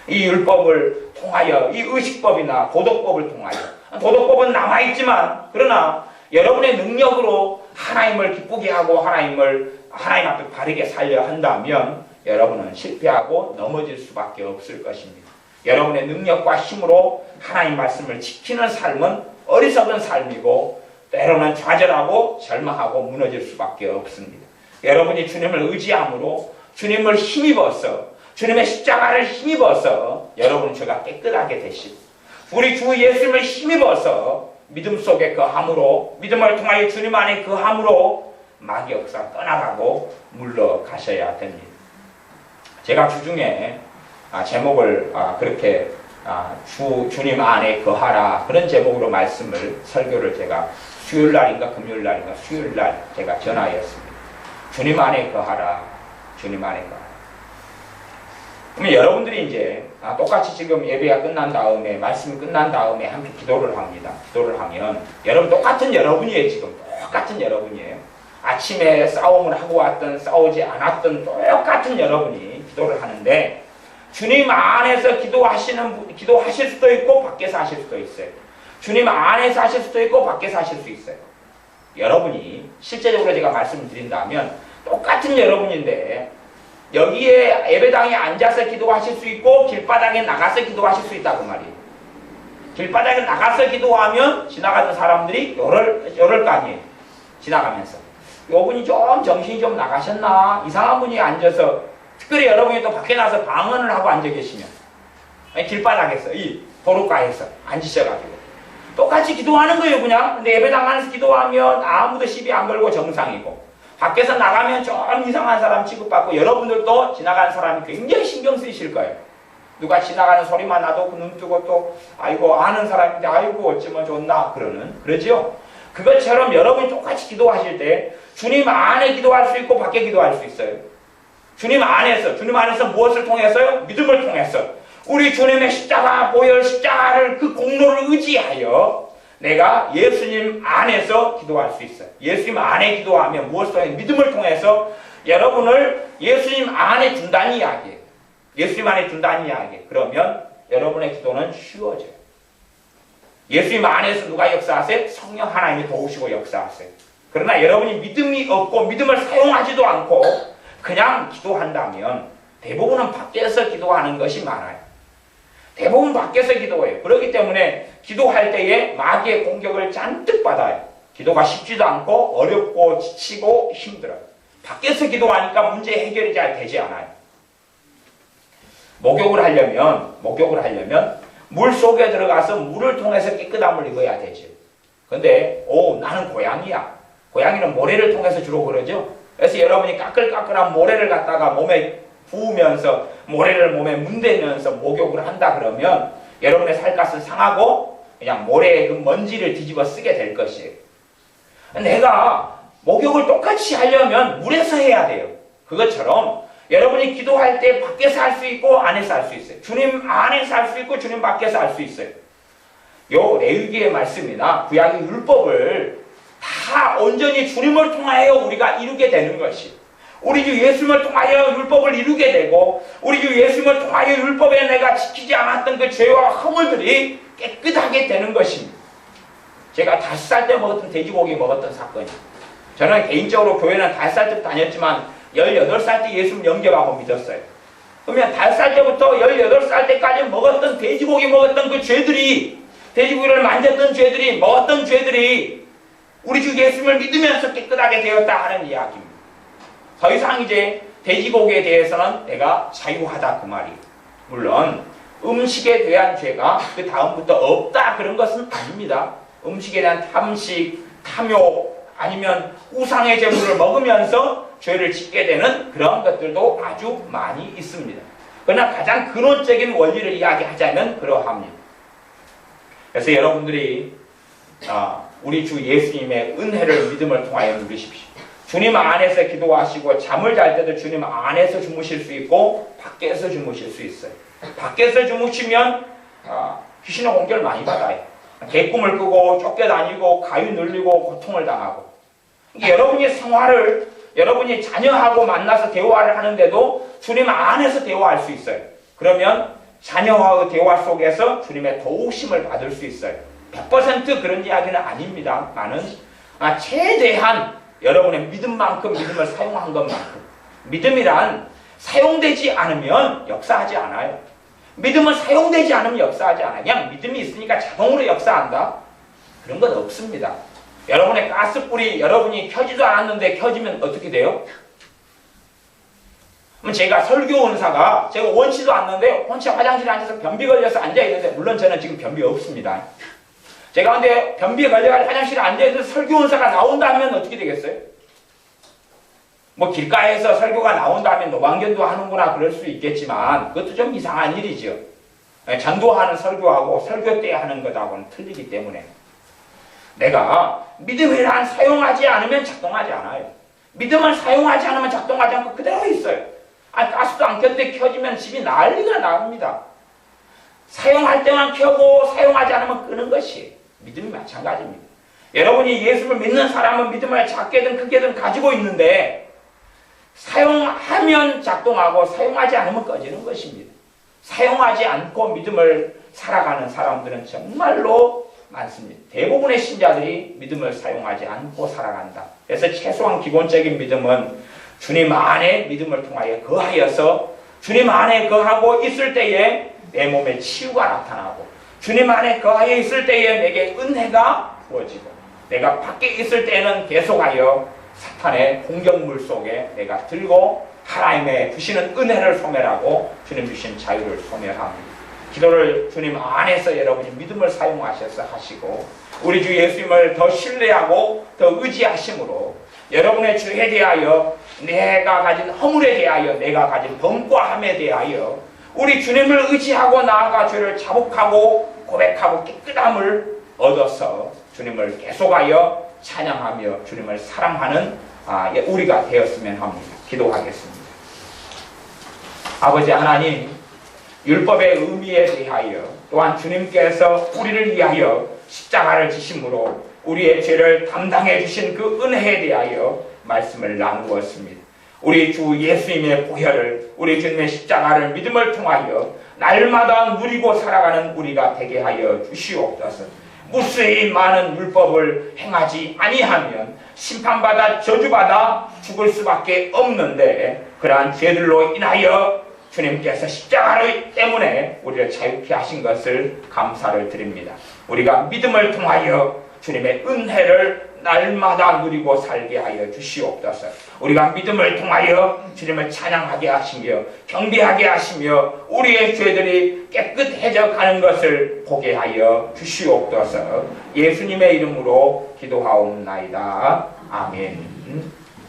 이 율법을 통하여 이 의식법이나 도덕법을 통하여 도덕법은 남아있지만 그러나 여러분의 능력으로 하나님을 기쁘게 하고 하나님 앞에 바르게 살려 한다면 여러분은 실패하고 넘어질 수밖에 없을 것입니다. 여러분의 능력과 힘으로 하나님 말씀을 지키는 삶은 어리석은 삶이고 때로는 좌절하고 절망하고 무너질 수밖에 없습니다. 여러분이 주님을 의지함으로 주님을 힘입어서 주님의 십자가를 힘입어서 여러분 죄가 깨끗하게 되시고 우리 주 예수님을 힘입어서 믿음 속에 거함으로 믿음을 통하여 주님 안에 거함으로 마귀 역사 떠나가고 물러가셔야 됩니다. 제가 주중에 제목을 그렇게 주님 안에 거하라 그런 제목으로 설교를 제가 수요일날인가 금요일날인가 수요일날 제가 전하였습니다. 주님 안에 거하라 주님 안에 거하라. 그러면 여러분들이 이제 똑같이 지금 예배가 끝난 다음에 말씀이 끝난 다음에 함께 기도를 합니다. 기도를 하면 여러분 똑같은 여러분이에요. 지금 똑같은 여러분이에요. 아침에 싸움을 하고 왔던 싸우지 않았던 똑같은 여러분이 기도를 하는데 주님 안에서 기도하실 수도 있고 밖에서 하실 수도 있어요. 주님 안에서 하실 수도 있고 밖에서 하실 수 있어요. 여러분이 실제적으로 제가 말씀을 드린다면 똑같은 여러분인데 여기에 예배당에 앉아서 기도하실 수 있고 길바닥에 나가서 기도하실 수 있다고 말이에요. 길바닥에 나가서 기도하면 지나가는 사람들이 요럴 거 아니에요. 지나가면서 요분이 좀 정신이 좀 나가셨나 이상한 분이 앉아서 특별히 여러분이 또 밖에 나서 방언을 하고 앉아 계시면 길바닥에서 이 도로가에서 앉으셔가지고 똑같이 기도하는 거예요. 그냥 근데 예배당 안에서 기도하면 아무도 시비 안 걸고 정상이고 밖에서 나가면 좀 이상한 사람 취급받고 여러분들도 지나가는 사람이 굉장히 신경 쓰이실 거예요. 누가 지나가는 소리만 나도 그 눈 뜨고 또 아이고 아는 사람인데 아이고 어쩌면 좋나 그러지요. 그것처럼 여러분이 똑같이 기도하실 때 주님 안에 기도할 수 있고 밖에 기도할 수 있어요. 주님 안에서 무엇을 통해서요? 믿음을 통해서 우리 주님의 십자가 보혈 십자가를 그 공로를 의지하여 내가 예수님 안에서 기도할 수 있어요. 예수님 안에 기도하면 무엇을 통해 믿음을 통해서 여러분을 예수님 안에 둔다는 이야기예요. 예수님 안에 둔다는 이야기예요. 그러면 여러분의 기도는 쉬워져요. 예수님 안에서 누가 역사하세요? 성령 하나님이 도우시고 역사하세요. 그러나 여러분이 믿음이 없고 믿음을 사용하지도 않고 그냥 기도한다면 대부분은 밖에서 기도하는 것이 많아요. 대부분 밖에서 기도해요. 그렇기 때문에 기도할 때에 마귀의 공격을 잔뜩 받아요. 기도가 쉽지도 않고 어렵고 지치고 힘들어요. 밖에서 기도하니까 문제 해결이 잘 되지 않아요. 목욕을 하려면 물 속에 들어가서 물을 통해서 깨끗함을 입어야 되죠. 근데 나는 고양이야. 고양이는 모래를 통해서 주로 그러죠. 그래서 여러분이 까끌까끌한 모래를 갖다가 몸에 부으면서 모래를 몸에 문대면서 목욕을 한다 그러면 여러분의 살갗은 상하고 그냥 모래의 그 먼지를 뒤집어 쓰게 될 것이에요. 내가 목욕을 똑같이 하려면 물에서 해야 돼요. 그것처럼 여러분이 기도할 때 밖에서 할 수 있고 안에서 할 수 있어요. 주님 안에서 할 수 있고 주님 밖에서 할 수 있어요. 요 레위기의 말씀이나 구약의 율법을 다 온전히 주님을 통하여 우리가 이루게 되는 것이, 우리 주 예수님을 통하여 율법을 이루게 되고 우리 주 예수님을 통하여 율법에 내가 지키지 않았던 그 죄와 허물들이 깨끗하게 되는 것입니다. 제가 5살 때 먹었던 돼지고기 먹었던 사건이, 저는 개인적으로 교회는 5살 때부터 다녔지만 18살 때 예수님 영접하고 믿었어요. 그러면 5살 때부터 18살 때까지 먹었던 돼지고기 먹었던 그 죄들이, 돼지고기를 만졌던 죄들이, 먹었던 죄들이 우리 주 예수님을 믿으면서 깨끗하게 되었다 하는 이야기입니다. 더 이상 이제 돼지고기에 대해서는 내가 자유하다 그 말이에요. 물론 음식에 대한 죄가 그 다음부터 없다 그런 것은 아닙니다. 음식에 대한 탐식, 탐욕 아니면 우상의 제물을 먹으면서 죄를 짓게 되는 그런 것들도 아주 많이 있습니다. 그러나 가장 근원적인 원리를 이야기하자면 그러합니다. 그래서 여러분들이 우리 주 예수님의 은혜를 믿음을 통하여 누리십시오. 주님 안에서 기도하시고 잠을 잘 때도 주님 안에서 주무실 수 있고 밖에서 주무실 수 있어요. 밖에서 주무시면 귀신의 공격을 많이 받아요. 개꿈을 꾸고 쫓겨다니고 가위 눌리고 고통을 당하고, 여러분이 생활을, 여러분이 자녀하고 만나서 대화를 하는데도 주님 안에서 대화할 수 있어요. 그러면 자녀와의 대화 속에서 주님의 도우심을 받을 수 있어요. 100% 그런 이야기는 아닙니다만은 최대한 여러분의 믿음만큼 믿음을 사용한 것만큼, 믿음이란 사용되지 않으면 역사하지 않아요. 믿음은 사용되지 않으면 역사하지 않아요. 그냥 믿음이 있으니까 자동으로 역사한다? 그런 건 없습니다. 여러분의 가스불이 여러분이 켜지도 않았는데 켜지면 어떻게 돼요? 제가 설교 은사가, 제가 원치도 않는데 혼자 화장실에 앉아서 변비 걸려서 앉아있는데, 물론 저는 지금 변비 없습니다. 제가 근데 변비에 걸려가지고 화장실에 앉아있어서 설교 은사가 나온다면 어떻게 되겠어요? 뭐 길가에서 설교가 나온다면 노방견도 하는구나 그럴 수 있겠지만 그것도 좀 이상한 일이죠. 전도하는 설교하고 설교 때 하는 것하고는 틀리기 때문에 내가 믿음이란 사용하지 않으면 작동하지 않아요. 믿음을 사용하지 않으면 작동하지 않고 그대로 있어요. 가스도 안 켰는데 켜지면 집이 난리가 납니다. 사용할 때만 켜고 사용하지 않으면 끄는 것이 믿음이 마찬가지입니다. 여러분이 예수를 믿는 사람은 믿음을 작게든 크게든 가지고 있는데 사용하면 작동하고 사용하지 않으면 꺼지는 것입니다. 사용하지 않고 믿음을 살아가는 사람들은 정말로 많습니다. 대부분의 신자들이 믿음을 사용하지 않고 살아간다. 그래서 최소한 기본적인 믿음은 주님 안에 믿음을 통하여 거하여서 주님 안에 거하고 있을 때에 내 몸에 치유가 나타나고, 주님 안에 거하여 있을 때에 내게 은혜가 부어지고, 내가 밖에 있을 때에는 계속하여 사탄의 공격물 속에 내가 들고 하나님의 주시는 은혜를 소멸하고 주님 주신 자유를 소멸합니다. 기도를 주님 안에서 여러분이 믿음을 사용하셔서 하시고, 우리 주 예수님을 더 신뢰하고 더 의지하심으로 여러분의 죄에 대하여, 내가 가진 허물에 대하여, 내가 가진 범과함에 대하여 우리 주님을 의지하고 나아가 죄를 자복하고 고백하고 깨끗함을 얻어서 주님을 계속하여 찬양하며 주님을 사랑하는 우리가 되었으면 합니다. 기도하겠습니다. 아버지 하나님, 율법의 의미에 대하여 또한 주님께서 우리를 위하여 십자가를 지심으로 우리의 죄를 담당해 주신 그 은혜에 대하여 말씀을 나누었습니다. 우리 주 예수님의 보혈을, 우리 주님의 십자가를 믿음을 통하여 날마다 누리고 살아가는 우리가 되게 하여 주시옵소서. 무수히 많은 율법을 행하지 아니하면 심판받아 저주받아 죽을 수밖에 없는데, 그러한 죄들로 인하여 주님께서 십자가로 때문에 우리를 자유케 하신 것을 감사를 드립니다. 우리가 믿음을 통하여 주님의 은혜를 날마다 누리고 살게 하여 주시옵소서. 우리가 믿음을 통하여 주님을 찬양하게 하시며 경배하게 하시며 우리의 죄들이 깨끗해져 가는 것을 보게 하여 주시옵소서. 예수님의 이름으로 기도하옵나이다. 아멘.